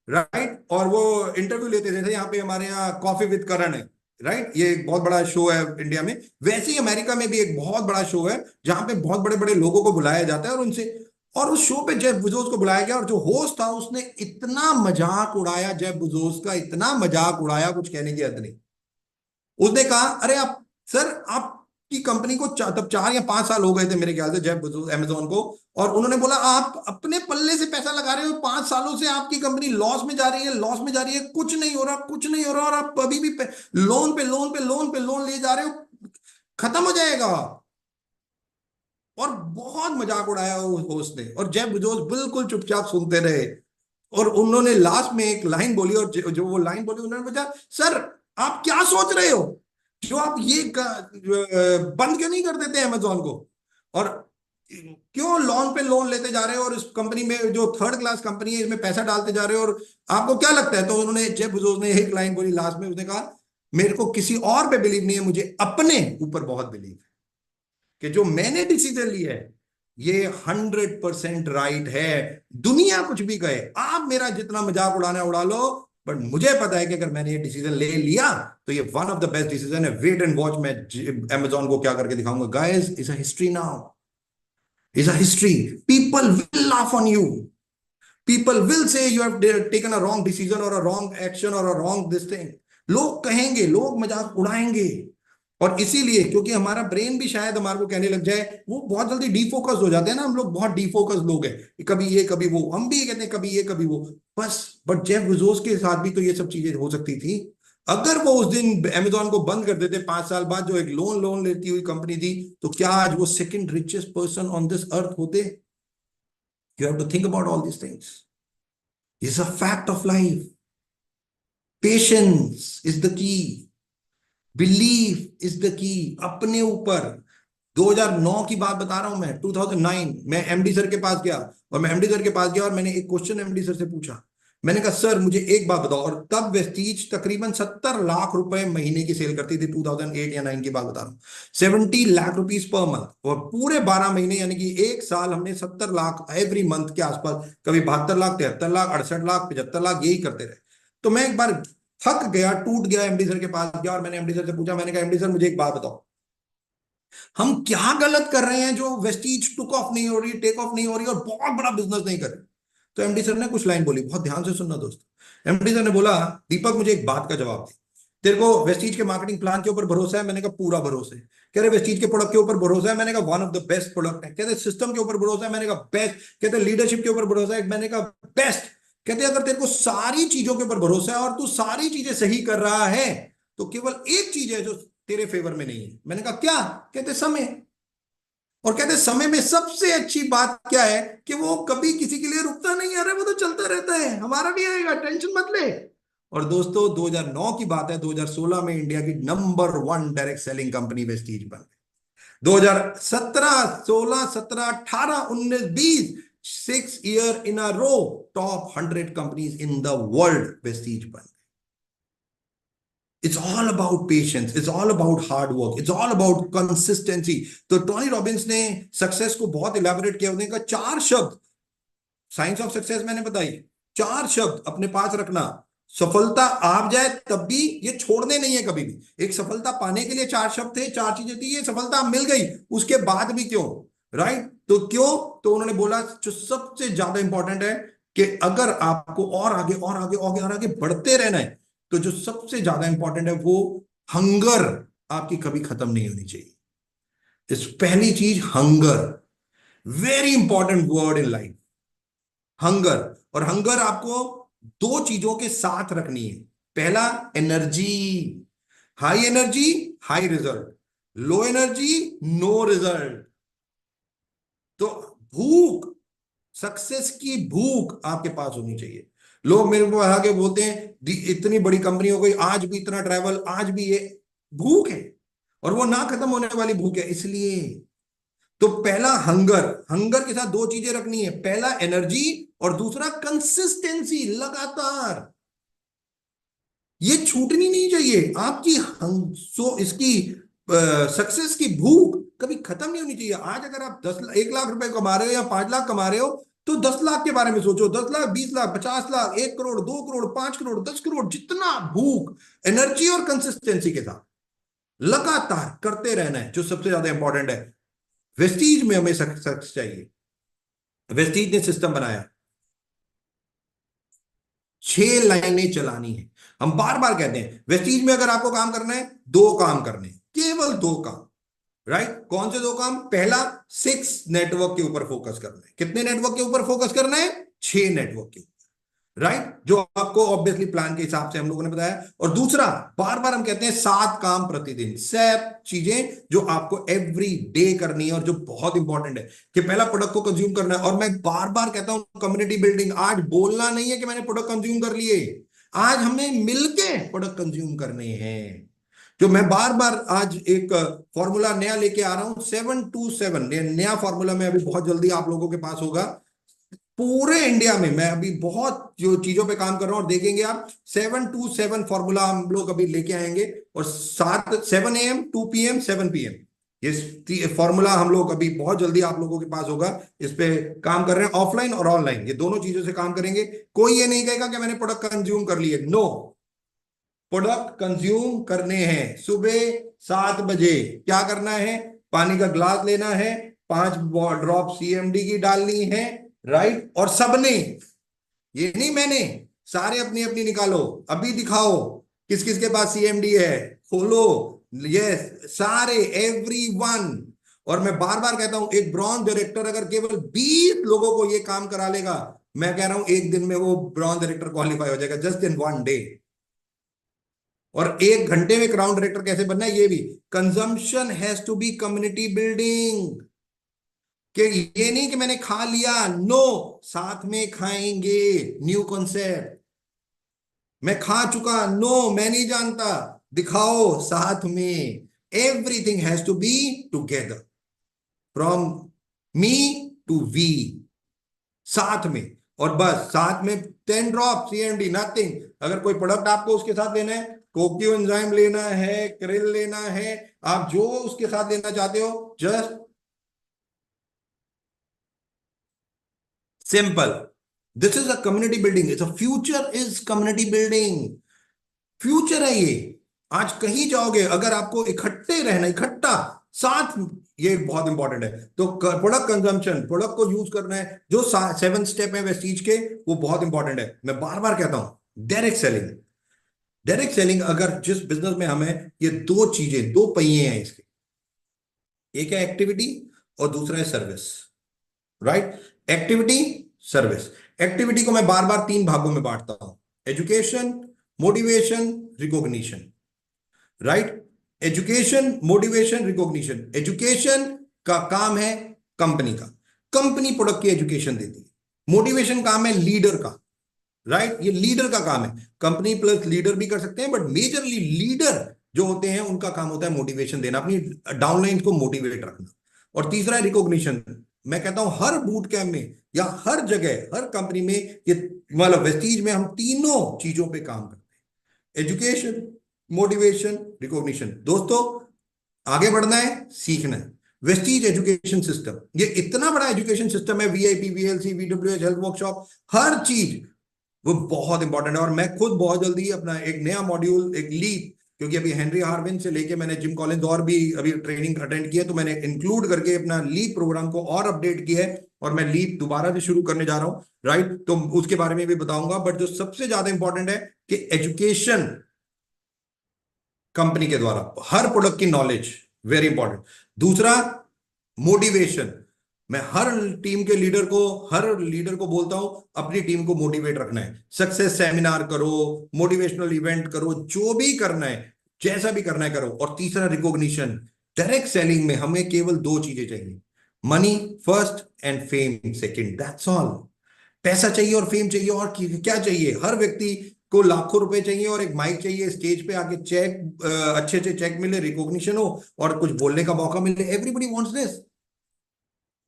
राइट, और वो इंटरव्यू लेते थे, यहाँ पे हमारे यहाँ कॉफी विद करण है, राइट, ये एक बहुत बड़ा शो है इंडिया में, वैसे ही अमेरिका में भी एक बहुत बड़ा शो है जहां पे बहुत बड़े बड़े लोगों को बुलाया जाता है, और उनसे, और उस शो पे जेफ बेजोस को बुलाया गया, और जो होस्ट था उसने इतना मजाक उड़ाया जेफ बेजोस का, इतना मजाक उड़ाया, कुछ कहने की हद नहीं। उसने कहा अरे आप सर, आपकी कंपनी को तब 4 या 5 साल हो गए थे मेरे ख्याल से जेफ बेजोस अमेजोन को, और उन्होंने बोला आप अपने पल्ले से पैसा लगा रहे हो, 5 सालों से आपकी कंपनी लॉस में जा रही है, लॉस में जा रही है, कुछ नहीं हो रहा, कुछ नहीं हो रहा, और आप अभी भी लोन पे लोन पे लोन पे लोन ले जा रहे हो, खत्म हो जाएगा। और बहुत मजाक उड़ाया उस होस्ट ने, और जेफ बेजोस बिल्कुल चुपचाप सुनते रहे। और उन्होंने लास्ट में एक लाइन बोली, और जो वो लाइन बोली, उन्होंने पूछा सर आप क्या सोच रहे हो, जो आप ये बंद क्यों नहीं कर देते अमेजोन को, और क्यों लोन पे लोन लेते जा रहे हो, और इस कंपनी में जो थर्ड क्लास कंपनी है इसमें पैसा डालते जा रहे हो, और आपको क्या लगता है? तो उन्होंने, जेफ बेजोस ने एक लाइन बोली लास्ट में, उसने कहा मेरे को किसी और पे बिलीव नहीं है, मुझे अपने ऊपर बहुत बिलीव है कि जो मैंने डिसीजन लिया है ये 100% राइट है। दुनिया कुछ भी कहे, आप मेरा जितना मजाक उड़ाना उड़ा लो, बट मुझे पता है कि अगर मैंने ये डिसीजन ले लिया तो ये one of the best decision है। वेट एंड वॉच, मैं अमेजोन को क्या करके दिखाऊंगा। Guys, is a history now, is a history. People will laugh on you, people will say you have taken a wrong decision और अ रॉन्ग एक्शन और अ रॉन्ग दिस थिंग। लोग कहेंगे, लोग मजाक उड़ाएंगे, और इसीलिए क्योंकि हमारा ब्रेन भी शायद हमारे को कहने लग जाए, वो बहुत जल्दी डीफोकस हो जाते हैं ना, हम लोग बहुत डीफोकस लोग हैं, कभी ये कभी वो, हम भी ये कहते हैं कभी ये कभी वो, बस। बट जेफ बेजोस के साथ भी तो ये सब चीजें हो सकती थी। अगर वो उस दिन अमेजोन को बंद कर देते 5 साल बाद, जो एक लोन लेती हुई कंपनी थी, तो क्या आज वो second richest person on this earth होते? You have to think about all these things, is a fact of life. Patience is the key, belief is the key अपने ऊपर। 2009 की बात बता रहा हूं मैं, 2009 मैं एमडी सर के पास गया, और मैं एमडी सर के पास गया और मैंने एक क्वेश्चन एमडी सर से पूछा। मैंने कहा सर मुझे एक बात बताओ, और तब वेस्टीज तकरीबन 70 लाख रुपए महीने की सेल करती थी, 2008 या 9 की बात बता रहा हूँ, 70 लाख रुपीज पर मंथ, और पूरे 12 महीने यानी कि एक साल हमने 70 लाख एवरी मंथ के आसपास, कभी 72 लाख, 73 लाख, 68 लाख, 75 लाख, यही करते रहे। तो मैं एक बार थक गया, टूट गया, एमडी सर के पास गया और मैंने एमडी सर से पूछा, मैंने कहा एमडी सर मुझे एक बात बताओ, हम क्या गलत कर रहे हैं जो वेस्टीज टुक ऑफ नहीं हो रही, टेक ऑफ नहीं हो रही और बहुत बड़ा बिजनेस नहीं कर रही। तो एमडी सर ने कुछ लाइन बोली, बहुत ध्यान से सुनना दोस्तों। एमडी सर ने बोला, दीपक मुझे एक बात का जवाब दे, तेरे को वेस्टीज के मार्केटिंग प्लान के ऊपर भरोसा है? मैंने कहा पूरा भरोसा है। कह रहे वेस्टीज के प्रोडक्ट के ऊपर भरोसा है? मैंने कहा one of the best product है। कहते सिस्टम के ऊपर भरोसा है? मैंने कहा बेस्ट। कहते लीडरशिप के ऊपर भरोसा है? मैंने कहा बेस्ट। कहते अगर तेरे को सारी चीजों के ऊपर भरोसा है और तू सारी चीजें सही कर रहा है, तो केवल एक चीज है जो तेरे फेवर में नहीं है। मैंने कहा क्या? कहते समय। और कहते समय में सबसे अच्छी बात क्या है कि वो कभी किसी के लिए रुकता नहीं है, अरे वो तो चलता रहता है, हमारा भी आएगा, टेंशन मत ले। और दोस्तों 2009 की बात है, 2016 में इंडिया की number 1 direct selling company Vestige बन गई। 2017, 16, 17, 18, 19, 20, 6 year in a row top 100 companies in the world Vestige बन। It's all about patience. It's all about hard work. It's all about consistency. तो टोनी रॉबिन्स ने सक्सेस को बहुत इलेबोरेट किया। उन्होंने कहा 4 शब्द, साइंस ऑफ सक्सेस मैंने बताई, 4 शब्द अपने पास रखना। सफलता आ जाए तब भी ये छोड़ने नहीं है कभी भी। एक सफलता पाने के लिए 4 शब्द थे, 4 चीजें थी, ये सफलता मिल गई, उसके बाद भी क्यों, राइट? तो क्यों? तो उन्होंने बोला जो सबसे ज्यादा इंपॉर्टेंट है कि अगर आपको और आगे और आगे और आगे बढ़ते रहना है, तो जो सबसे ज्यादा इंपॉर्टेंट है वो हंगर आपकी कभी खत्म नहीं होनी चाहिए। इस पहली चीज hunger, very important word in life, hunger. और हंगर आपको 2 चीजों के साथ रखनी है। पहला energy, high energy high result, low energy no result. तो भूख, सक्सेस की भूख आपके पास होनी चाहिए। लोग मेरे को आगे बोलते हैं इतनी बड़ी कंपनी हो गई, आज भी इतना ट्रैवल, आज भी ये भूख है, और वो ना खत्म होने वाली भूख है। इसलिए तो पहला हंगर, हंगर के साथ 2 चीजें रखनी है, पहला एनर्जी और दूसरा कंसिस्टेंसी, लगातार। ये छूटनी नहीं चाहिए आपकी इसकी सक्सेस की भूख कभी खत्म नहीं होनी चाहिए। आज अगर आप 1 लाख रुपए कमा रहे हो या 5 लाख कमा रहे हो, तो 10 लाख के बारे में सोचो, 10 लाख, 20 लाख, 50 लाख, 1 करोड़, 2 करोड़, 5 करोड़, 10 करोड़, जितना भूख, एनर्जी और कंसिस्टेंसी के साथ लगातार करते रहना है, जो सबसे ज्यादा इंपॉर्टेंट है। वेस्टीज में हमें सक्सेस चाहिए। वेस्टीज ने सिस्टम बनाया, 6 लाइनें चलानी है। हम बार बार कहते हैं वेस्टीज में अगर आपको काम करना है, 2 काम करने, केवल 2 काम, राइट? कौन से 2 काम? पहला 6 नेटवर्क के ऊपर फोकस करना है। कितने नेटवर्क के ऊपर फोकस करना है? 6 नेटवर्क के ऊपर, राइट? जो आपको ऑब्वियसली प्लान के हिसाब से हम लोगों ने बताया। और दूसरा, बार बार हम कहते हैं 7 काम प्रतिदिन, 7 चीजें जो आपको एवरी डे करनी है, और जो बहुत इंपॉर्टेंट है कि पहला प्रोडक्ट को कंज्यूम करना है। और मैं बार बार कहता हूं कम्युनिटी बिल्डिंग, आज बोलना नहीं है कि मैंने प्रोडक्ट कंज्यूम कर लिए, आज हमें मिलके प्रोडक्ट कंज्यूम करने हैं। जो मैं बार बार आज एक फॉर्मूला नया लेके आ रहा हूं, 727, नया फॉर्मूला में अभी बहुत जल्दी आप लोगों के पास होगा। पूरे इंडिया में मैं अभी बहुत जो चीजों पे काम कर रहा हूं, और देखेंगे आप 727 फॉर्मूला हम लोग अभी लेके आएंगे। और 7 AM, 2 PM, 7 PM, ये फॉर्मूला हम लोग अभी बहुत जल्दी आप लोगों के पास होगा। इस पे काम कर रहे हैं, ऑफलाइन और ऑनलाइन, ये दोनों चीजों से काम करेंगे। कोई ये नहीं कहेगा कि मैंने प्रोडक्ट कंज्यूम कर लिए, नो, प्रोडक्ट कंज्यूम करने हैं। सुबह 7 बजे क्या करना है? पानी का ग्लास लेना है, 5 ड्रॉप CMD की डालनी है, राइट? और सबने, ये नहीं मैंने, सारे अपनी अपनी निकालो, अभी दिखाओ किस किस के पास CMD है, खोलो, यस, सारे, एवरीवन। और मैं बार बार कहता हूं एक ब्रॉन्ज डायरेक्टर अगर केवल 20 लोगों को ये काम करा लेगा, मैं कह रहा हूं एक दिन में वो ब्रॉन्ज डायरेक्टर क्वालिफाई हो जाएगा, जस्ट इन 1 डे। और 1 घंटे में क्राउन डायरेक्टर कैसे बनना है, ये भी, consumption has to be community building. कि ये नहीं कि मैंने खा लिया, नो, साथ में खाएंगे, न्यू कॉन्सेप्ट। मैं खा चुका, नो मैं नहीं जानता, दिखाओ साथ में। Everything has to be together, from me to we, साथ में। और बस साथ में 10 ड्रॉप CMD, नथिंग। अगर कोई प्रोडक्ट आपको उसके साथ लेना है, कोक्यू एंजाइम लेना है, क्रिल लेना है, आप जो उसके साथ लेना चाहते हो, just simple. This is a community building, it's a future is community building. Future है ये। आज कहीं जाओगे, अगर आपको इकट्ठे रहना, इकट्ठा साथ, ये बहुत इंपॉर्टेंट है। तो प्रोडक्ट कंजम्पशन, प्रोडक्ट को यूज करना है, जो 7 स्टेप है वेस्टीज के, वो बहुत इंपॉर्टेंट है। मैं बार बार कहता हूं, डायरेक्ट सेलिंग। डायरेक्ट सेलिंग, अगर जिस बिजनेस में हमें, ये दो चीजें, दो पहिए हैं इसके, एक है एक्टिविटी और दूसरा है service. Right? Activity, service. Activity को मैं बार बार 3 भागों में बांटता हूं: education, motivation, recognition. Right? Education, motivation, recognition. Education का काम है कंपनी का, कंपनी प्रोडक्ट की एजुकेशन देती है। मोटिवेशन काम है लीडर का। राइट? ये लीडर का काम है। कंपनी प्लस लीडर भी कर सकते हैं, बट मेजरली लीडर जो होते हैं उनका काम होता है मोटिवेशन देना, अपनी डाउनलाइन को मोटिवेट रखना। और तीसरा है रिकॉग्निशन। मैं कहता हूं हर बूट कैंप में या हर जगह, हर कंपनी में, ये मतलब वेस्टीज में, हम तीनों चीजों पे काम करते हैं: एजुकेशन, मोटिवेशन, रिकॉग्निशन। दोस्तों, आगे बढ़ना है, सीखना है। वेस्टीज एजुकेशन सिस्टम, ये इतना बड़ा एजुकेशन सिस्टम है, VIP, VLC, VWH, health workshop, हर चीज वो बहुत इंपॉर्टेंट है। और मैं खुद बहुत जल्दी अपना एक नया मॉड्यूल, एक लीप, क्योंकि अभी हेनरी हार्विन से लेके मैंने जिम कॉलिंस और भी अभी ट्रेनिंग अटेंड किया, तो मैंने इंक्लूड करके अपना लीप प्रोग्राम को और अपडेट किया है, और मैं लीप दोबारा से शुरू करने जा रहा हूं। राइट? तो उसके बारे में भी बताऊंगा। बट जो सबसे ज्यादा इंपॉर्टेंट है कि एजुकेशन कंपनी के द्वारा, हर प्रोडक्ट की नॉलेज, वेरी इंपॉर्टेंट। दूसरा, मोटिवेशन। मैं हर लीडर को बोलता हूं, अपनी टीम को मोटिवेट रखना है। सक्सेस सेमिनार करो, मोटिवेशनल इवेंट करो, जो भी करना है, जैसा भी करना है करो। और तीसरा, रिकॉग्निशन। डायरेक्ट सेलिंग में हमें केवल 2 चीजें चाहिए: money first and fame second, that's all. पैसा चाहिए और फेम चाहिए, और क्या चाहिए? हर व्यक्ति को लाखों रुपए चाहिए और एक माइक चाहिए, स्टेज पे आके चेक, अच्छे अच्छे चेक मिले, रिकॉग्निशन हो और कुछ बोलने का मौका मिले। एवरीबडी वांट्स दिस,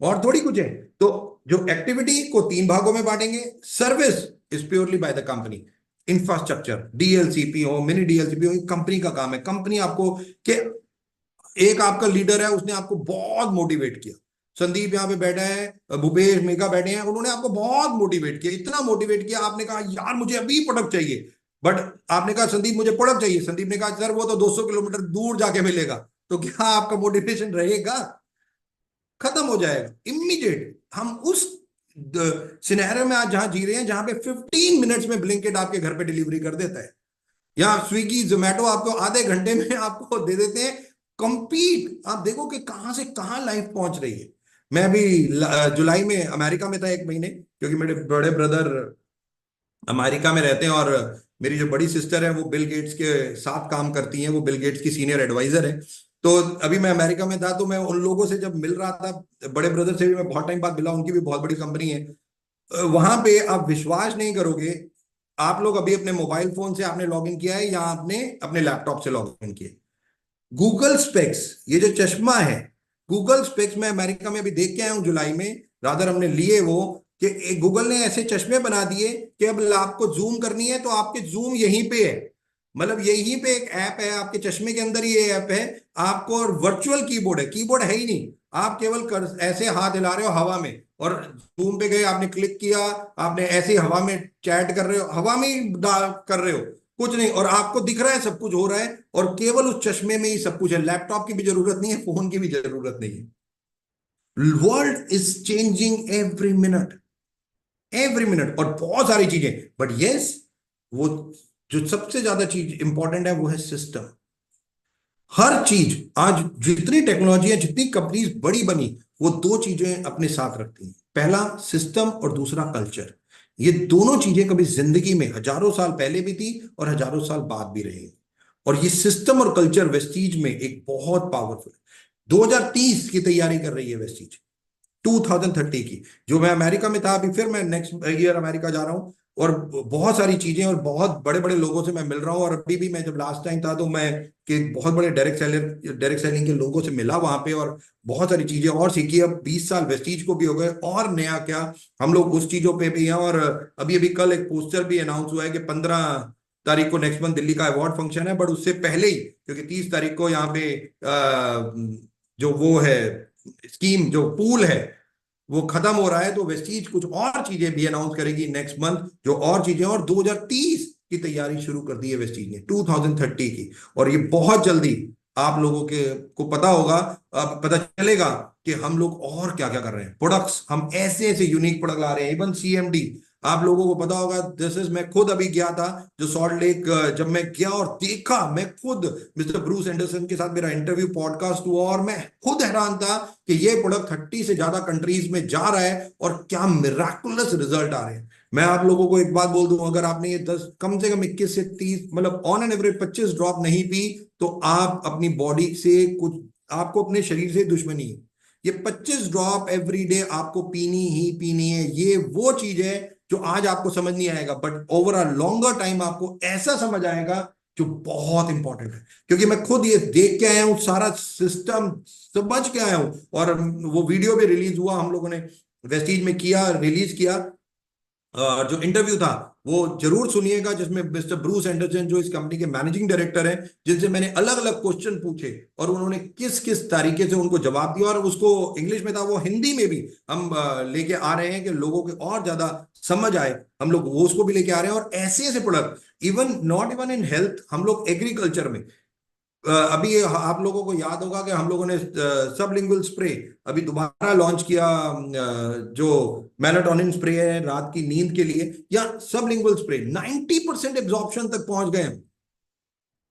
और थोड़ी कुछ है। तो जो एक्टिविटी को 3 भागों में बांटेंगे, service is purely by the company. Infrastructure, DLCP हो, मिनी DLCP हो, कंपनी का काम है। कंपनी आपको, के एक आपका लीडर है, उसने आपको बहुत मोटिवेट किया। संदीप यहाँ पे बैठा है, भूपेश, मेघा बैठे हैं, उन्होंने आपको बहुत मोटिवेट किया, इतना मोटिवेट किया, आपने कहा यार मुझे अभी प्रोडक्ट चाहिए। बट आपने कहा संदीप मुझे प्रोडक्ट चाहिए, संदीप ने कहा सर वो तो 200 किलोमीटर दूर जाके मिलेगा। तो क्या आपका मोटिवेशन रहेगा? खत्म हो जाएगा इमीडिएट। हम उस सिनेरियो में आज जहां जी रहे हैं, जहां पे 15 मिनट्स में ब्लिंकिट आपके घर पे डिलीवरी कर देता है, या स्विगी जोमेटो आपको आधे घंटे में आपको दे देते हैं। कंपीट, आप देखो कि कहां से कहां लाइफ पहुंच रही है। मैं अभी जुलाई में अमेरिका में था 1 महीने, क्योंकि मेरे बड़े ब्रदर अमेरिका में रहते हैं, और मेरी जो बड़ी सिस्टर है वो बिल गेट्स के साथ काम करती हैं, वो बिल गेट्स की सीनियर एडवाइजर है। तो अभी मैं अमेरिका में था, तो मैं उन लोगों से जब मिल रहा था, बड़े ब्रदर से भी मैं बहुत टाइम बाद मिला, उनकी भी बहुत बड़ी कंपनी है। वहां पे आप विश्वास नहीं करोगे, आप लोग अभी अपने मोबाइल फोन से आपने लॉग इन किया है या आपने अपने लैपटॉप से लॉग इन किया है? गूगल स्पेक्स, ये जो चश्मा है, गूगल स्पेक्स, मैं अमेरिका में अभी देख के आया हूं जुलाई में, रादर हमने लिए वो, कि गूगल ने ऐसे चश्मे बना दिए कि अब आपको जूम करनी है तो आपके जूम यहीं पे है। मतलब यहीं पे एक ऐप है, आपके चश्मे के अंदर ही ये ऐप है आपको, और वर्चुअल कीबोर्ड है, कीबोर्ड है ही नहीं। आप केवल ऐसे हाथ हिला रहे हो हवा में, और जूम पे गए, आपने क्लिक किया, आपने ऐसे ही हवा में चैट कर रहे हो, हवा में ही कर रहे हो, कुछ नहीं, और आपको दिख रहा है सब कुछ हो रहा है, और केवल उस चश्मे में ही सब कुछ है। लैपटॉप की भी जरूरत नहीं है, फोन की भी जरूरत नहीं है। World is changing every minute, और बहुत सारी चीजें। बट यस, वो जो सबसे ज्यादा चीज इंपॉर्टेंट है वो है सिस्टम। हर चीज आज, जितनी टेक्नोलॉजी है, जितनी कंपनीज बड़ी बनी, वो 2 चीजें अपने साथ रखती हैं: पहला सिस्टम और दूसरा कल्चर। ये दोनों चीजें कभी जिंदगी में हजारों साल पहले भी थी और हजारों साल बाद भी रहेंगी। और ये सिस्टम और कल्चर वेस्टीज में एक बहुत पावरफुल है। 2030 की तैयारी कर रही है वेस्टीज, 2030 की। जो मैं अमेरिका में था, अभी फिर मैं नेक्स्ट ईयर अमेरिका जा रहा हूं, और बहुत सारी चीजें और बहुत बड़े बड़े लोगों से मैं मिल रहा हूँ। और अभी भी मैं जब लास्ट टाइम था तो मैं कि बहुत बड़े डायरेक्ट सेलिंग के लोगों से मिला वहां पे, और बहुत सारी चीजें और सीखी। अब 20 साल वेस्टीज को भी हो गए, और नया क्या हम लोग उस चीजों पे भी हैं। और अभी अभी कल एक पोस्टर भी अनाउंस हुआ है कि 15 तारीख को नेक्स्ट मंथ दिल्ली का अवार्ड फंक्शन है, बट उससे पहले ही, क्योंकि 30 तारीख को यहाँ पे जो वो है स्कीम, जो पूल है वो खत्म हो रहा है, तो वेस्टीज कुछ और चीजें भी अनाउंस करेगी नेक्स्ट मंथ, जो और चीजें, और 2030 की तैयारी शुरू कर दी है वेस्टीज ने, 2030 की। और ये बहुत जल्दी आप लोगों के को पता होगा, अब पता चलेगा कि हम लोग और क्या क्या कर रहे हैं। प्रोडक्ट्स हम ऐसे ऐसे यूनिक प्रोडक्ट ला रहे हैं, इवन सीएमडी। आप लोगों को पता होगा, दिस इज, मैं खुद अभी गया था जो सॉल्ट लेक, जब मैं गया और देखा, मैं खुद मिस्टर ब्रूस एंडरसन के साथ मेरा इंटरव्यू पॉडकास्ट हुआ, और मैं खुद हैरान था कि ये प्रोडक्ट 30 से ज्यादा कंट्रीज में जा रहा है और क्या मिराकुलस रिजल्ट आ रहे हैं। मैं आप लोगों को एक बात बोल दूं, अगर आपने ये 10 कम से कम 21 से 30, मतलब ऑन एन एवरेज 25 ड्रॉप नहीं पी, तो आप अपनी बॉडी से कुछ, आपको अपने शरीर से दुश्मनी है। ये 25 ड्रॉप एवरी डे आपको पीनी ही पीनी है। ये वो चीज है जो आज आपको समझ नहीं आएगा, but over a longer time आपको ऐसा समझ आएगा, जो बहुत इंपॉर्टेंट है। क्योंकि मैं खुद ये देख के आया हूं, सारा सिस्टम समझ के आया हूं। और वो वीडियो भी रिलीज हुआ, हम लोगों ने वेस्टीज में किया, रिलीज किया। जो इंटरव्यू था वो जरूर सुनिएगा, जिसमें मिस्टर ब्रूस एंडरसन, जो इस कंपनी के मैनेजिंग डायरेक्टर हैं, जिनसे मैंने अलग अलग क्वेश्चन पूछे और उन्होंने किस किस तरीके से उनको जवाब दिया। और उसको इंग्लिश में था, वो हिंदी में भी हम लेके आ रहे हैं कि लोगों के और ज्यादा समझ आए, हम लोग वो उसको भी लेके आ रहे हैं। और ऐसे ऐसे product, even not even in health, हम लोग एग्रीकल्चर में, अभी आप लोगों को याद होगा कि हम लोगों ने सबलिंगुअल स्प्रे अभी दोबारा लॉन्च किया, जो मेलाटोनिन स्प्रे है रात की नींद के लिए, या सबलिंगुअल स्प्रे 90% एब्जॉर्प्शन तक पहुंच गए हम,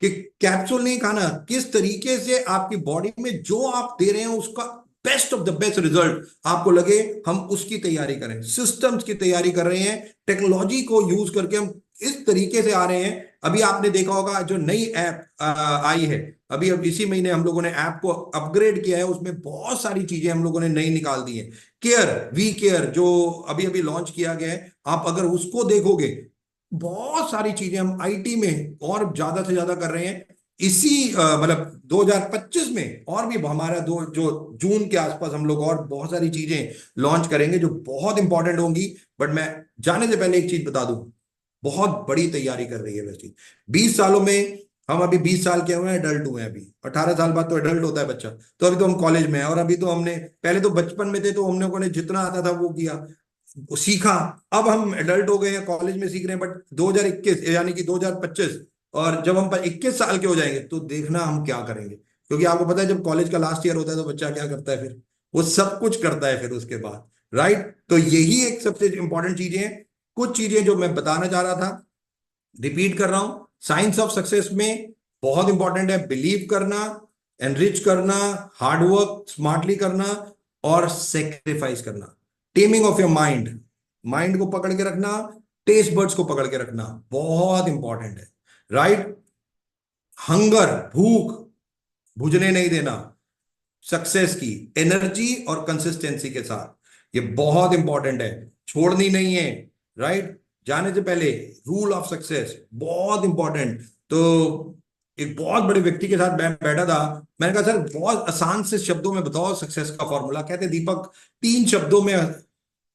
कि कैप्सूल नहीं खाना, किस तरीके से आपकी बॉडी में जो आप दे रहे हैं उसका best of the best result आपको लगे, हम उसकी तैयारी करें, सिस्टम्स की तैयारी कर रहे हैं, टेक्नोलॉजी को यूज करके हम इस तरीके से आ रहे हैं। अभी आपने देखा होगा जो नई ऐप आई है, अभी अब इसी महीने हम लोगों ने ऐप को अपग्रेड किया है, उसमें बहुत सारी चीजें हम लोगों ने नई निकाल दी है। केयर, वी केयर, जो अभी अभी लॉन्च किया गया है, आप अगर उसको देखोगे, बहुत सारी चीजें हम आईटी में और ज्यादा से ज्यादा कर रहे हैं। इसी मतलब 2025 में और भी हमारा दो जो जून के आसपास हम लोग और बहुत सारी चीजें लॉन्च करेंगे जो बहुत इंपॉर्टेंट होंगी। बट मैं जाने से पहले एक चीज बता दूं, बहुत बड़ी तैयारी कर रही है वैसे। 20 सालों में हम अभी 20 साल के हुए हैं, एडल्ट हुए हैं, अभी 18 साल बाद तो एडल्ट होता है बच्चा। तो अभी तो हम कॉलेज में हैं, और अभी तो हमने, पहले तो बचपन में थे तो हम लोगों ने जितना आता था वो किया, वो सीखा। अब हम एडल्ट हो गए हैं, कॉलेज में सीख रहे हैं, बट 2021 यानी कि 2025, और जब हम 21 साल के हो जाएंगे तो देखना हम क्या करेंगे। क्योंकि आपको पता है जब कॉलेज का लास्ट ईयर होता है तो बच्चा क्या करता है, फिर वो सब कुछ करता है फिर उसके बाद, राइट। तो यही एक सबसे इंपॉर्टेंट चीजें हैं, कुछ चीजें जो मैं बताना चाह रहा था, रिपीट कर रहा हूं। साइंस ऑफ सक्सेस में बहुत इंपॉर्टेंट है बिलीव करना, एनरिच करना, हार्डवर्क स्मार्टली करना, और सेक्रीफाइस करना। Taming of your mind, mind को पकड़ के रखना, टेस्ट बर्ड्स को पकड़ के रखना बहुत इंपॉर्टेंट है, राइट। हंगर, भूख बुझने नहीं देना, सक्सेस की एनर्जी और कंसिस्टेंसी के साथ, ये बहुत इंपॉर्टेंट है, छोड़नी नहीं है, राइट। जाने से पहले रूल ऑफ सक्सेस बहुत इंपॉर्टेंट। तो एक बहुत बड़े व्यक्ति के साथ मैं बैठा था, मैंने कहा सर बहुत आसान से शब्दों में बताओ सक्सेस का फॉर्मूला। कहते दीपक 3 शब्दों में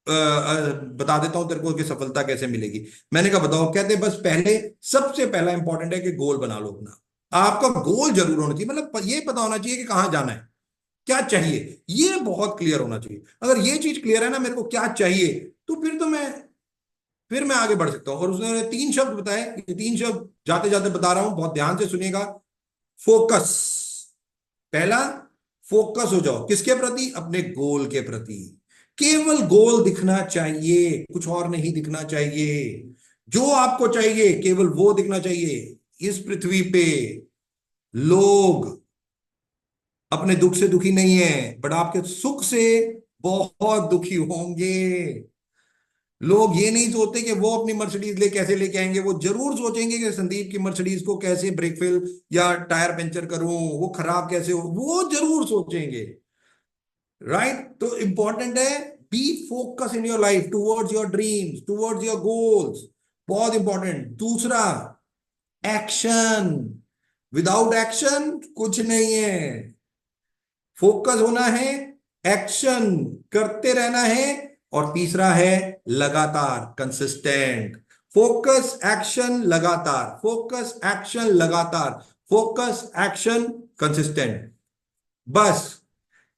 बता देता हूं तेरे को कि सफलता कैसे मिलेगी। मैंने कहा बताओ। कहते बस पहले, सबसे पहला इंपॉर्टेंट है कि गोल बना लो अपना। आपका गोल जरूर होना चाहिए, मतलब ये पता होना चाहिए कि कहां जाना है, क्या चाहिए, ये बहुत क्लियर होना चाहिए। अगर ये चीज क्लियर है ना, मेरे को क्या चाहिए, तो फिर मैं आगे बढ़ सकता हूं। और उसने 3 शब्द बताए, ये 3 शब्द जाते जाते बता रहा हूं, बहुत ध्यान से सुनिएगा। फोकस, पहला, फोकस हो जाओ किसके प्रति, अपने गोल के प्रति। केवल गोल दिखना चाहिए, कुछ और नहीं दिखना चाहिए। जो आपको चाहिए केवल वो दिखना चाहिए। इस पृथ्वी पे लोग अपने दुख से दुखी नहीं है, बट आपके सुख से बहुत दुखी होंगे। लोग ये नहीं सोचते कि वो अपनी मर्सिडीज कैसे लेके आएंगे, वो जरूर सोचेंगे कि संदीप की मर्सिडीज को कैसे ब्रेक फेल या टायर पंचर करूं, वो खराब कैसे हो, वो जरूर सोचेंगे, राइट। तो इंपॉर्टेंट है, B focus in your life towards your dreams, towards your goals. बहुत इंपॉर्टेंट। दूसरा, एक्शन। विदाउट एक्शन कुछ नहीं है। फोकस होना है, एक्शन करते रहना है, और तीसरा है लगातार, कंसिस्टेंट। फोकस एक्शन लगातार, फोकस एक्शन लगातार, फोकस एक्शन कंसिस्टेंट। बस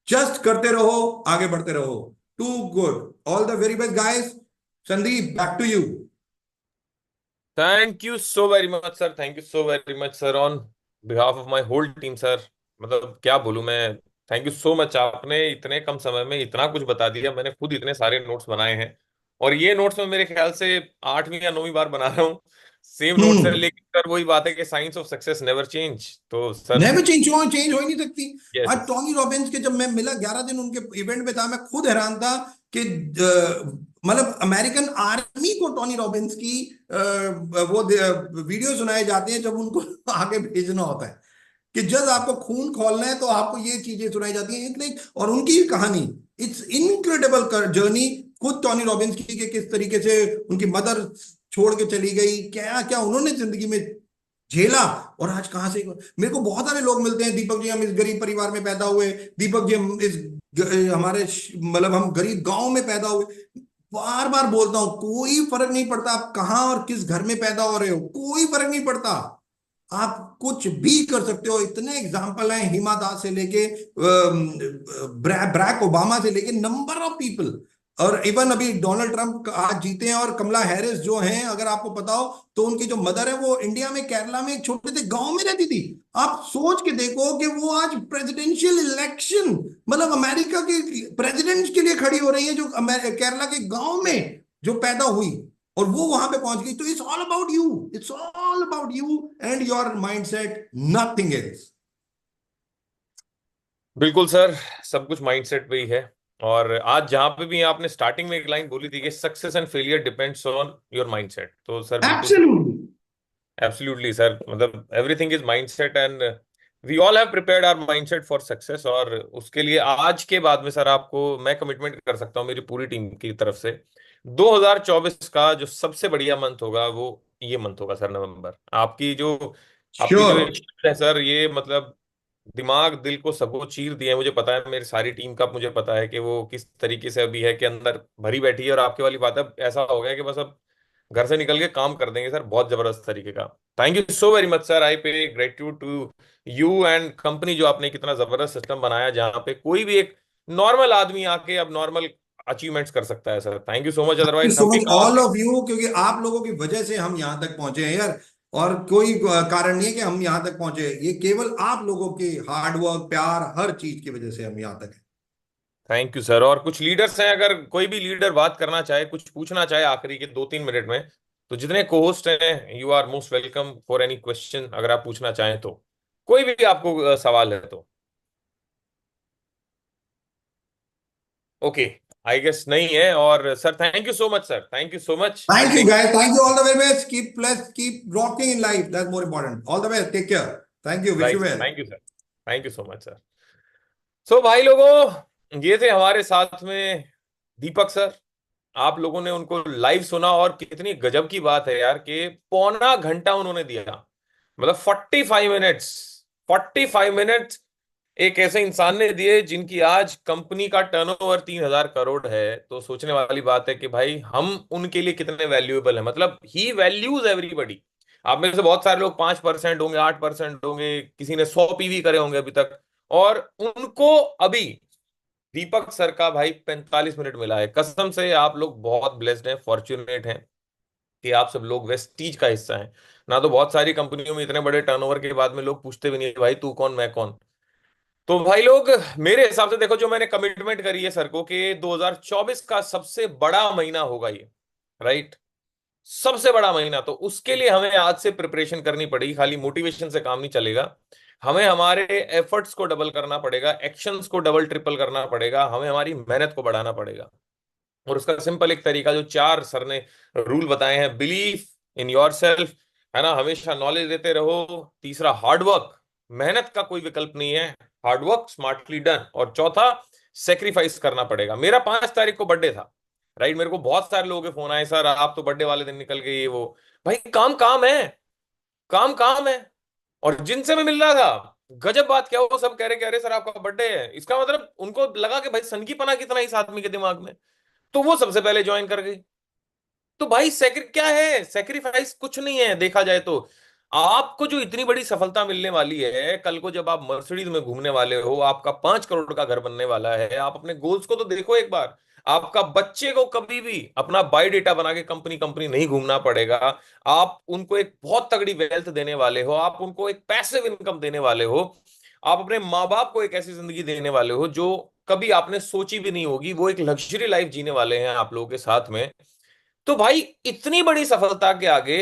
जस्ट करते रहो, आगे बढ़ते रहो। Too good, all the very best guys. Sandeep, back to you. Thank you so very much sir, thank you so very much sir, on behalf of my whole team sir. मतलब क्या बोलूं मैं। थैंक यू सो मच, आपने इतने कम समय में इतना कुछ बता दिया। मैंने खुद इतने सारे नोट्स बनाए हैं, और ये नोट्स मैं मेरे ख्याल से 8वीं या 9वीं बार बना रहा हूँ। सेम नोट्स है, हम्म। लेकिन सर वही बात है कि science of success never change. तो सर, नेवर चेंज, चेंज हो ही नहीं सकती। आज यस। टॉनी रॉबिन्स के जब मैं मिला 11 दिन उनके इवेंट में था, मैं खुद हैरान था कि मतलब अमेरिकन आर्मी को टॉनी रॉबिन्स की वो वीडियो सुनाए जाते हैं जब उनको आगे भेजना होता है, कि जब आपको खून खोलना है तो आपको ये चीजें सुनाई जाती हैं। लाइक, और उनकी कहानी, इट्स इनक्रेडिबल जर्नी खुद टॉनी रॉबिन्स की, कि किस तरीके से उनकी मदर छोड़ के चली गई, क्या क्या उन्होंने जिंदगी में झेला, और आज कहां से। मेरे को बहुत सारे लोग मिलते हैं, दीपक जी हम इस गरीब परिवार में पैदा हुए, दीपक जी हम इस हमारे मतलब हम गरीब गांव में पैदा हुए। बार बार बोलता हूं, कोई फर्क नहीं पड़ता आप कहां और किस घर में पैदा हो रहे हो, कोई फर्क नहीं पड़ता। आप कुछ भी कर सकते हो। इतने एग्जाम्पल हैं, हिमा दास से लेके ब्रैक ओबामा से लेके नंबर ऑफ पीपल। और इवन अभी डोनाल्ड ट्रंप आज जीते हैं, और कमला हैरिस जो हैं, अगर आपको पता हो तो उनकी जो मदर है वो इंडिया में केरला में एक छोटे से गांव में रहती थी। आप सोच के देखो कि वो आज प्रेसिडेंशियल इलेक्शन, मतलब अमेरिका के प्रेसिडेंट के लिए खड़ी हो रही है, जो केरला के गांव में जो पैदा हुई, और वो वहां पे पहुंच गई। तो it's all about you, it's all about you and your mindset, nothing else. बिल्कुल सर, सब कुछ माइंडसेट पे ही है। और आज जहां पे भी आपने स्टार्टिंग में एक लाइन बोली थी कि success and failure depends on your mindset, तो सर बिल्कुल सही। एब्सोल्युटली। एब्सोल्युटली सर, मतलब everything is mindset, and we all have prepared our mindset for success. और उसके लिए आज के बाद में सर आपको मैं कमिटमेंट कर सकता हूँ मेरी पूरी टीम की तरफ से, 2024 का जो सबसे बढ़िया मंथ होगा वो ये मंथ होगा सर, नवंबर। आपकी जो श्योर। एक शब्द है सर, ये मतलब दिमाग दिल को सबको चीर दिए। मुझे पता है, मेरी सारी टीम का मुझे पता है कि वो किस तरीके से अभी है कि अंदर भरी बैठी है। और आपके वाली बात है, ऐसा हो गया कि बस अब घर से निकल के काम कर देंगे सर, बहुत जबरदस्त तरीके का। Thank you so very much sir, I pay gratitude to you and company, जो आपने कितना जबरदस्त सिस्टम बनाया जहां पे कोई भी एक नॉर्मल आदमी आके अब नॉर्मल अचीवमेंट्स कर सकता है sir. Thank you so much, thank you otherwise so हम भी मच कहाँ ऑल होते। ऑफ यू, क्योंकि आप लोगों की वजह से हम यहां तक पहुंचे हैं यार। और कोई कारण नहीं है कि हम यहां तक पहुंचे, ये केवल आप लोगों के हार्डवर्क, प्यार, हर चीज की वजह से हम यहां तक हैं। Thank you sir. और कुछ लीडर्स हैं, अगर कोई भी लीडर बात करना चाहे, कुछ पूछना चाहे आखिरी के 2-3 मिनट में, तो जितने को होस्ट हैं, you are most welcome for any question, अगर आप पूछना चाहें तो, कोई भी आपको सवाल है तो। ओके, आई गेस नहीं है। और sir thank you so much sir, thank you so much, I thank you take. Guys, thank you, all the very best, keep plus keep rocking in life, that's more important. All the best, take care. Thank you, wish you right, well. Thank you sir, thank you so much sir. So भाई लोगों, ये थे हमारे साथ में दीपक सर। आप लोगों ने उनको लाइव सुना, और कितनी गजब की बात है यार कि पौना घंटा उन्होंने दिया। मतलब 45 मिनट्स, 45 मिनट्स एक ऐसे इंसान ने दिए जिनकी आज कंपनी का टर्नओवर 3,000 करोड़ है। तो सोचने वाली बात है कि भाई हम उनके लिए कितने वैल्यूएबल हैं। मतलब ही वैल्यूज एवरीबडी। आप में से बहुत सारे लोग 5% होंगे, 8% होंगे, किसी ने 100 पीवी करे होंगे अभी तक। और उनको अभी दीपक सर का भाई 45 मिनट मिला है। कसम से आप लोग बहुत ब्लेस्ड हैं, फॉर्चुनेट हैं कि आप सब लोग वेस्टीज का हिस्सा हैं। ना तो बहुत सारी कंपनियों में इतने बड़े टर्नओवर के बाद में लोग पूछते भी नहीं भाई तू कौन मैं कौन। तो भाई लोग, मेरे हिसाब से देखो, जो मैंने कमिटमेंट करी है सर को कि 2024 का सबसे बड़ा महीना होगा ये, राइट, सबसे बड़ा महीना। तो उसके लिए हमें आज से प्रिपरेशन करनी पड़ेगी, खाली मोटिवेशन से काम नहीं चलेगा। हमें हमारे एफर्ट्स को डबल करना पड़ेगा, एक्शंस को डबल ट्रिपल करना पड़ेगा, हमें हमारी मेहनत को बढ़ाना पड़ेगा। और उसका सिंपल एक तरीका जो 4 सर ने रूल बताए हैं: बिलीफ इन योर सेल्फ, है ना, हमेशा नॉलेज देते रहो। तीसरा, हार्डवर्क, मेहनत का कोई विकल्प नहीं है, हार्डवर्क स्मार्टली डन। और चौथा, सेक्रीफाइस करना पड़ेगा। मेरा 5 तारीख को बर्थडे था, राइट, मेरे को बहुत सारे लोगों के फोन आए, सर आप तो बर्थडे वाले दिन निकल गए ये वो। भाई काम काम है, काम काम है। और जिनसे मैं मिल रहा था, गजब बात क्या, वो सब कह रहे सर आपका बर्थडे है, इसका मतलब उनको लगा कि भाई सनकीपना कितना इस आदमी के दिमाग में, तो वो सबसे पहले ज्वाइन कर गई। तो भाई क्या है, सेक्रीफाइस कुछ नहीं है देखा जाए तो। आपको जो इतनी बड़ी सफलता मिलने वाली है, कल को जब आप मर्सिडीज में घूमने वाले हो, आपका 5 करोड़ का घर बनने वाला है, आप अपने गोल्स को तो देखो एक बार। आपका बच्चे को कभी भी अपना बायोडेटा बना के कंपनी कंपनी नहीं घूमना पड़ेगा। आप उनको एक बहुत तगड़ी वेल्थ देने वाले हो, आप उनको एक पैसिव इनकम देने वाले हो। आप अपने माँ बाप को एक ऐसी जिंदगी देने वाले हो जो कभी आपने सोची भी नहीं होगी, वो एक लग्जरी लाइफ जीने वाले हैं आप लोगों के साथ में। तो भाई इतनी बड़ी सफलता के आगे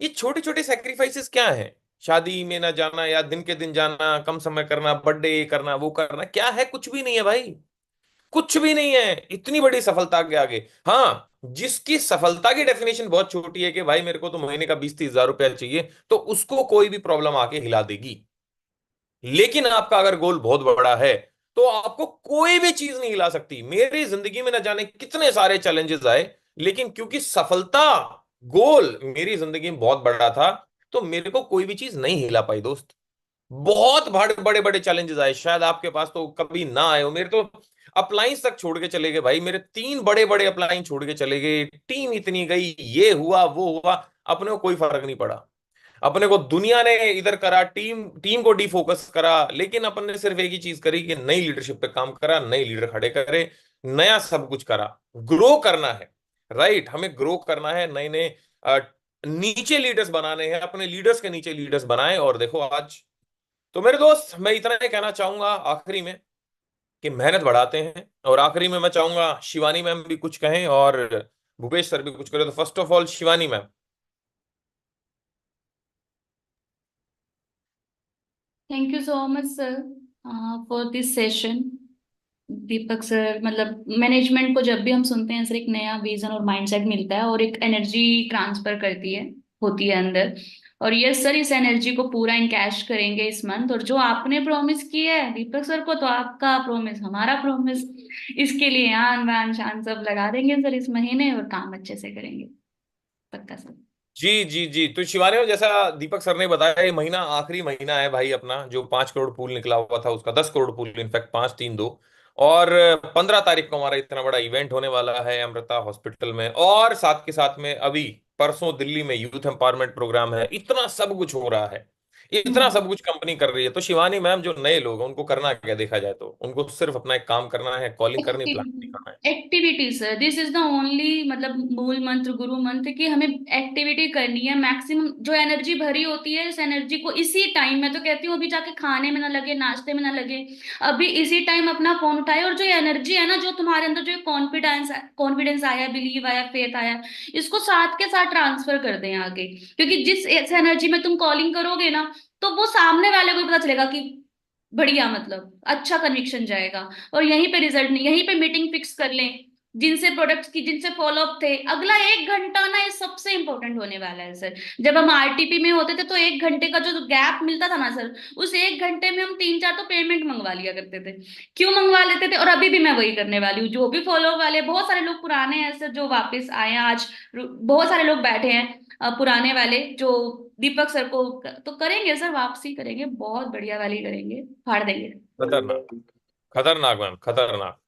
ये छोटे छोटे सेक्रीफाइसेस क्या हैं? शादी में ना जाना, या दिन के दिन जाना, कम समय करना, बर्थडे करना, वो करना, क्या है? कुछ भी नहीं है भाई, कुछ भी नहीं है इतनी बड़ी सफलता के आगे। हाँ, जिसकी सफलता की डेफिनेशन बहुत छोटी है कि भाई मेरे को तो महीने का 20-30 हजार रुपया चाहिए, तो उसको कोई भी प्रॉब्लम आके हिला देगी। लेकिन आपका अगर गोल बहुत बड़ा है, तो आपको कोई भी चीज नहीं हिला सकती। मेरी जिंदगी में न जाने कितने सारे चैलेंजेस आए, लेकिन क्योंकि सफलता, गोल मेरी जिंदगी में बहुत बड़ा था, तो मेरे को कोई भी चीज नहीं हिला पाई दोस्त। बहुत बड़े बड़े बड़े चैलेंजेस आए, शायद आपके पास तो कभी ना आए हो। मेरे तो अप्लायंस तक छोड़ के चले गए भाई, मेरे 3 बड़े बड़े अप्लायंस छोड़ के चले गए, टीम इतनी गई, ये हुआ वो हुआ, अपने को कोई फर्क नहीं पड़ा। अपने को दुनिया ने इधर करा, टीम टीम को डिफोकस करा, लेकिन अपन ने सिर्फ एक ही चीज करी कि नई लीडरशिप पे काम करा, नई लीडर खड़े करे, नया सब कुछ करा। ग्रो करना है, राइट, हमें ग्रो करना है, नए नए नीचे लीडर्स बनाने हैं, अपने लीडर्स के नीचे लीडर्स बनाए, और देखो आज। तो मेरे दोस्त, मैं इतना ही कहना चाहूंगा आखिरी में कि मेहनत बढ़ाते हैं। और आखिरी में मैं चाहूंगा शिवानी मैम भी कुछ कहें और भूपेश सर भी कुछ करें। तो first of all Shivani ma'am. Thank you so much sir for this session. Deepak sir, मतलब मैनेजमेंट को जब भी हम सुनते हैं सर, एक नया विजन और माइंडसेट मिलता है और एक एनर्जी ट्रांसफर करती है, होती है अंदर। और यस सर, इस एनर्जी को पूरा इनकैश करेंगे इस मंथ। और जो आपने प्रॉमिस किया है दीपक सर को, तो आपका प्रॉमिस हमारा प्रॉमिस, इसके लिए आन बान शान सब लगा देंगे सर इस महीने, और काम अच्छे से करेंगे, पक्का सर। जी जी जी, तो शिवानी मैम, जैसा दीपक सर ने बताया, ये महीना आखिरी महीना है भाई अपना, जो 5 करोड़ पूल निकला हुआ था उसका 10 करोड़ पूल, इनफैक्ट 5-3-2। और 15 तारीख को हमारा इतना बड़ा इवेंट होने वाला है अमृता हॉस्पिटल में, और साथ के साथ में अभी परसों दिल्ली में यूथ एम्पावरमेंट प्रोग्राम है। इतना सब कुछ हो रहा है, इतना हम्म। सब कुछ कंपनी कर रही है। तो शिवानी मैम, जो नए लोग हैं उनको करना क्या देखा जाए तो? उनको सिर्फ अपना एक काम करना है, कॉलिंग करनी, प्लान करना है। Activity sir, this is the only, मतलब मूल मंत्र, गुरु मंत्र, कि हमें एक्टिविटी करनी है। मैक्सिमम जो एनर्जी भरी होती है, इस एनर्जी को इसी टाइम, मैं तो कहती हूँ अभी जाके खाने में ना लगे, नाश्ते में ना लगे, अभी इसी टाइम अपना फोन उठाए, और जो एनर्जी है ना, जो तुम्हारे अंदर जो कॉन्फिडेंस कॉन्फिडेंस आया, बिलीव आया, फेथ आया, इसको साथ के साथ ट्रांसफर कर दें आगे। क्योंकि जिस एनर्जी में तुम कॉलिंग करोगे ना, तो वो सामने वाले को पता चलेगा कि बढ़िया, मतलब अच्छा कन्विक्शन जाएगा। और यहीं पे रिजल्ट नहीं, यहीं पे मीटिंग फिक्स कर लें जिनसे प्रोडक्ट्स की, जिनसे फॉलोअप थे। अगला 1 घंटा ना, ये सबसे इंपॉर्टेंट होने वाला है सर। जब हम आरटीपी में होते थे तो 1 घंटे का जो गैप मिलता था ना सर, उस 1 घंटे में हम 3-4 तो पेमेंट मंगवा लिया करते थे। क्यों मंगवा लेते थे? और अभी भी मैं वही करने वाली हूँ। जो भी फॉलोअप वाले, बहुत सारे लोग पुराने हैं सर जो वापस आए हैं आज, बहुत सारे लोग बैठे हैं पुराने वाले, जो दीपक सर को तो करेंगे सर, वापसी करेंगे, बहुत बढ़िया वाली करेंगे, फाड़ देंगे। खतरनाक, खतरनाक मैम, खतरनाक।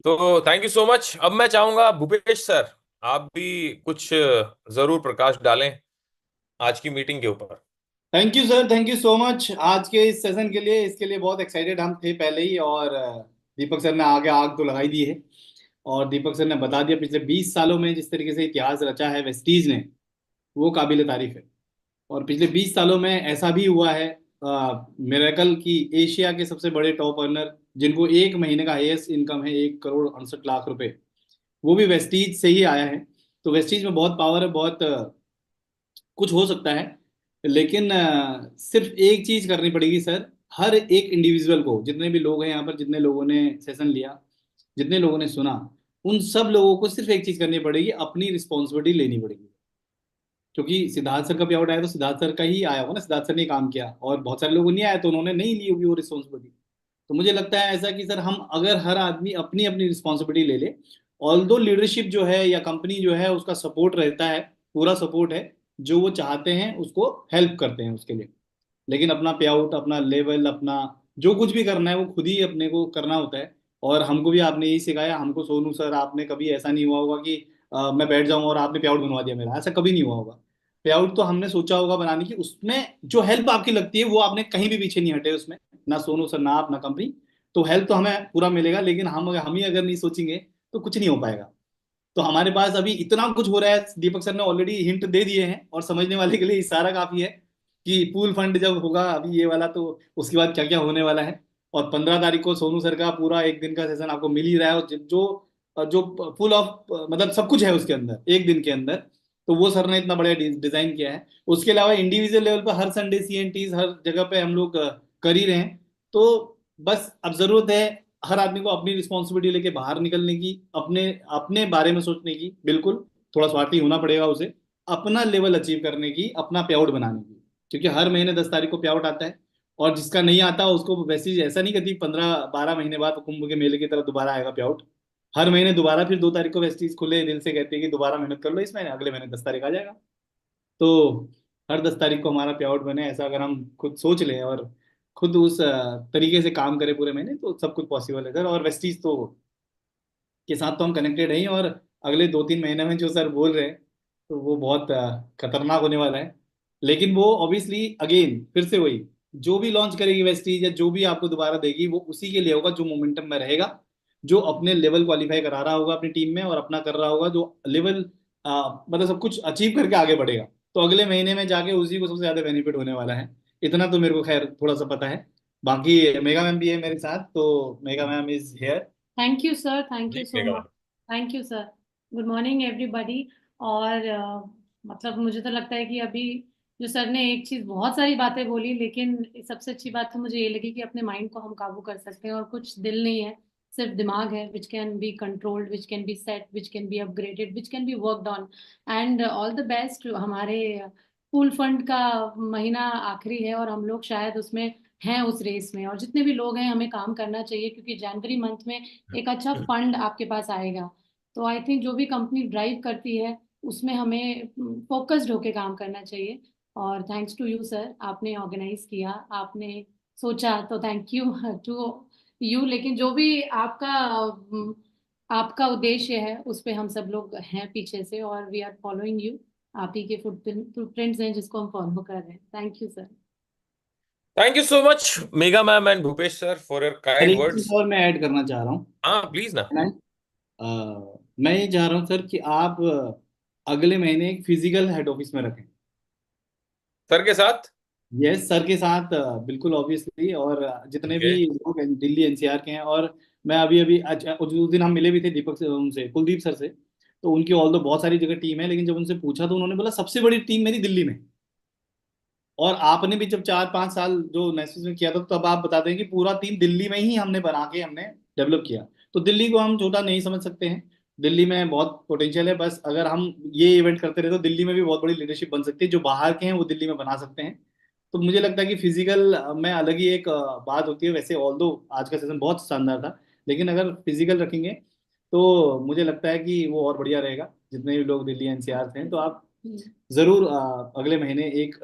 तो थैंक यू सो मच। अब मैं चाहूंगा भूपेश सर, आप भी कुछ जरूर प्रकाश डालें आज की मीटिंग के ऊपर। Thank you sir, thank you so much आज के इस सेशन के लिए। इसके लिए बहुत एक्साइटेड हम थे पहले ही, और दीपक सर ने आगे आग तो लगाई दी है। और दीपक सर ने बता दिया पिछले 20 सालों में जिस तरीके से इतिहास रचा है वेस्टीज ने, वो काबिल तारीफ है। और पिछले 20 सालों में ऐसा भी हुआ है मिरेकल की, एशिया के सबसे बड़े टॉप अर्नर जिनको एक महीने का हाईएस्ट इनकम है 1 करोड़ 68 लाख रुपए, वो भी वेस्टीज से ही आया है। तो वेस्टीज में बहुत पावर है, बहुत कुछ हो सकता है। लेकिन सिर्फ एक चीज करनी पड़ेगी सर, हर एक इंडिविजुअल को, जितने भी लोग हैं यहाँ पर, जितने लोगों ने सेशन लिया, जितने लोगों ने सुना, उन सब लोगों को सिर्फ एक चीज करनी पड़ेगी, अपनी रिस्पॉन्सिबिलिटी लेनी पड़ेगी। क्योंकि सिद्धार्थ सर का भी आउट आया तो सिद्धार्थ सर का ही आया होगा ना, सिद्धार्थ सर ने काम किया, और बहुत सारे लोगों नहीं आया तो उन्होंने नहीं ली होगी वो रिस्पॉन्सिबिलिटी। तो मुझे लगता है ऐसा कि सर, हम अगर हर आदमी अपनी अपनी रिस्पॉन्सिबिलिटी ले ले ऑल्दो लीडरशिप जो है या कंपनी जो है उसका सपोर्ट रहता है, पूरा सपोर्ट है, जो वो चाहते हैं उसको हेल्प करते हैं उसके लिए। लेकिन अपना पे आउट, अपना लेवल, अपना जो कुछ भी करना है वो खुद ही अपने को करना होता है। और हमको भी आपने यही सिखाया, हमको सोनू सर, आपने कभी ऐसा नहीं हुआ होगा कि मैं बैठ जाऊंगा और आपने पे आउट बनवा दिया मेरा, ऐसा कभी नहीं हुआ होगा। पे आउट तो हमने सोचा होगा बनाने की, उसमें जो हेल्प आपकी लगती है वो आपने कहीं भी पीछे नहीं हटे उसमें, ना सोनू सर ना आप ना कंपनी। तो हेल्प तो हमें पूरा मिलेगा, लेकिन हम ही अगर नहीं सोचेंगे तो कुछ नहीं हो पाएगा। तो हमारे पास अभी इतना कुछ हो रहा है, दीपक सर ने ऑलरेडी हिंट दे दिए हैं, और समझने वाले के लिए इशारा काफी है कि पूल फंड जब होगा अभी ये वाला, तो उसके बाद क्या क्या होने वाला है। और 15 तारीख को सोनू सर का पूरा एक दिन का सेशन आपको मिल ही रहा है, और जो जो फुल ऑफ मतलब सब कुछ है उसके अंदर एक दिन के अंदर। तो वो सर ने इतना बढ़िया डिजाइन किया है। उसके अलावा इंडिविजुअल लेवल पर हर संडे CNTs हर जगह पे हम लोग कर ही रहे हैं। तो बस अब जरूरत है हर आदमी को अपनी रिस्पॉन्सिबिलिटी लेके बाहर निकलने की, अपने अपने बारे में सोचने की। बिल्कुल थोड़ा स्वार्थी होना पड़ेगा उसे, अपना लेवल अचीव करने की, अपना पे आउट बनाने की। क्योंकि हर महीने 10 तारीख को पे आउट आता है, और जिसका नहीं आता उसको वैसे ही ऐसा नहीं कहती 15-12 महीने बाद कुंभ के मेले की तरह दोबारा आएगा पे आउट। हर महीने दोबारा फिर 2 तारीख को वेस्टीज खुले दिल से कहती है कि दोबारा मेहनत कर लो इस महीने, अगले महीने 10 तारीख आ जाएगा। तो हर 10 तारीख को हमारा पे आउट बने, ऐसा अगर हम खुद सोच लें और खुद उस तरीके से काम करें पूरे महीने, तो सब कुछ पॉसिबल है सर। और वेस्टीज तो के साथ तो हम कनेक्टेड हैं ही, और अगले 2-3 महीने में जो सर बोल रहे हैं तो वो बहुत खतरनाक होने वाला है। लेकिन वो ऑब्वियसली अगेन फिर से वही, जो भी लॉन्च करेगी वेस्टीज या जो भी आपको दोबारा देगी वो उसी के लिए होगा जो मोमेंटम में रहेगा, जो अपने लेवल क्वालिफाई करा रहा होगा अपनी टीम में और अपना कर रहा होगा, जो लेवल मतलब सब कुछ अचीव करके आगे बढ़ेगा। तो अगले महीने में जाके उसी को सबसे ज्यादा बेनिफिट होने वाला है। इतना तो मेरे को खैर थोड़ा सा पता है। बाकी मेगा मैम भी है मेरे साथ, तो Megha ma'am is here. Thank you sir, thank you ji so mega much. Ma'am. Thank you sir. Good morning everybody. और मतलब मुझे तो लगता है कि अभी जो सर ने एक चीज, बहुत सारी बातें बोली, लेकिन सबसे अच्छी बात तो मुझे ये लगी कि अपने माइंड को हम काबू कर सकते हैं, और कुछ दिल नहीं है, सिर्फ दिमाग है, which can be controlled, which can be set, which can be upgraded, which can be worked on. And all the best. हमारे पूल फंड का महीना आखिरी है और हम लोग शायद उसमें हैं, उस रेस में, और जितने भी लोग हैं हमें काम करना चाहिए, क्योंकि जनवरी मंथ में एक अच्छा फंड आपके पास आएगा। तो आई थिंक जो भी कंपनी ड्राइव करती है उसमें हमें फोकस्ड होके काम करना चाहिए। और थैंक्स टू यू सर, आपने ऑर्गेनाइज किया, आपने सोचा, तो थैंक यू टू यू। लेकिन जो भी आपका आपका उद्देश्य है उस पे हम सब लोग हैं पीछे से, और वी आर फॉलोइंग यू। आप ही के फुटप्रिंट्स हैं जिसको हम फॉलो कर रहे हैं। Thank you sir. Thank you so much mega ma'am and Bhupesh sir for your sir kind एक चीज वर्ड्स। और मैं ऐड करना चाह रहा हूँ। हाँ प्लीज ना। मैं ये चाह रहा हूँ सर कि आप अगले महीने एक फिजिकल हेड ऑफिस में रखें। सर के साथ। यस सर के साथ, बिल्कुल ऑब्वियसली। और जितने ओके। भी लोग दिल्ली NCR के हैं, और मैं अभी अभी उस दिन हम मिले भी थे दीपक से, उनसे कुलदीप सर से। तो उनकी ऑल दो बहुत सारी जगह टीम है, लेकिन जब उनसे पूछा तो उन्होंने बोला सबसे बड़ी टीम मेरी दिल्ली में। और आपने भी जब 4-5 साल जो नेसेस में किया था, तब आप बताते हैं कि पूरा टीम दिल्ली में ही हमने बना के हमने डेवलप किया। तो दिल्ली को हम छोटा नहीं समझ सकते हैं, दिल्ली में बहुत पोटेंशियल है। बस अगर हम ये इवेंट करते रहे तो दिल्ली में भी बहुत बड़ी लीडरशिप बन सकती है, जो बाहर के हैं वो दिल्ली में बना सकते हैं। तो मुझे लगता है कि फिजिकल में अलग ही एक बात होती है। वैसे ऑल दो आज का सेशन बहुत शानदार था, लेकिन अगर फिजिकल रखेंगे तो मुझे लगता है कि वो और बढ़िया रहेगा। जितने भी लोग दिल्ली NCR से हैं, तो आप जरूर अगले महीने एक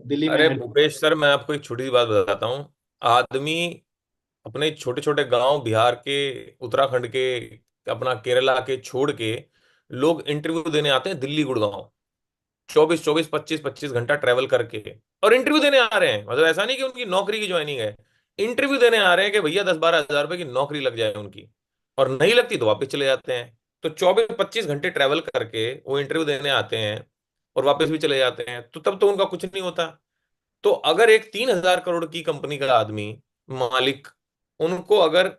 दिल्ली में अरे हेड। भूपेश सर, मैं आपको एक छोटी सी बात बताता हूँ। आदमी अपने छोटे छोटे गांव बिहार के, उत्तराखंड के, अपना केरला के छोड़ के लोग इंटरव्यू देने आते हैं दिल्ली गुड़गांव, 24-24 25-25 घंटा ट्रेवल करके, और इंटरव्यू देने आ रहे हैं। मतलब ऐसा नहीं कि उनकी नौकरी की ज्वाइनिंग है, इंटरव्यू देने आ रहे हैं कि भैया 10-12 हजार रुपए की नौकरी लग जाए उनकी, और नहीं लगती तो वापस चले जाते हैं। तो 24-25 घंटे ट्रेवल करके वो इंटरव्यू देने आते हैं और वापस भी चले जाते हैं, तो तब तो उनका कुछ नहीं होता। तो अगर एक 3,000 करोड़ की कंपनी का आदमी, मालिक, उनको अगर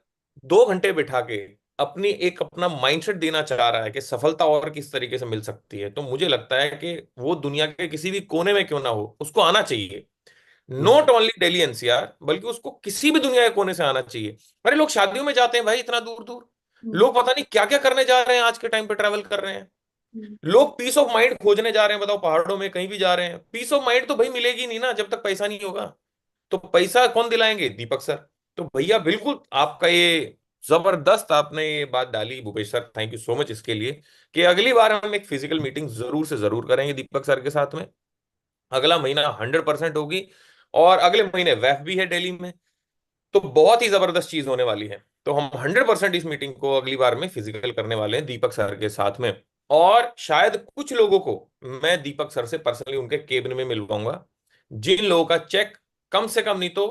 2 घंटे बिठा के अपना माइंडसेट देना चाह रहा है कि सफलता और किस तरीके से मिल सकती है, तो मुझे लगता है कि वो दुनिया के किसी भी कोने में क्यों ना हो, उसको आना चाहिए। नॉट ओनली दिल्ली NCR, बल्कि उसको किसी भी दुनिया के कोने से आना चाहिए। अरे लोग शादियों में जाते हैं भाई इतना दूर दूर, लोग पता नहीं क्या क्या करने जा रहे हैं, आज के टाइम पे ट्रैवल कर रहे हैं। लोग पीस ऑफ माइंड खोजने जा रहे हैं, बताओ, पहाड़ों में कहीं भी जा रहे हैं। पीस ऑफ माइंड तो भाई मिलेगी नहीं ना जब तक पैसा नहीं होगा। तो पैसा कौन दिलाएंगे? दीपक सर। तो भैया बिल्कुल आपका ये जबरदस्त आपने ये बात डाली Bhupesh sir, thank you so much इसके लिए, कि अगली बार हम एक फिजिकल मीटिंग जरूर से जरूर करेंगे दीपक सर के साथ में। अगला महीना 100% होगी, और अगले महीने वैफ भी है दिल्ली में, तो बहुत ही जबरदस्त चीज होने वाली है। तो हम 100% इस मीटिंग को अगली बार में फिजिकल करने वाले हैं दीपक सर के साथ में। और शायद कुछ लोगों को मैं दीपक सर से पर्सनली उनके केबिन में मिलवाऊंगा, जिन लोगों का चेक कम से कम नहीं तो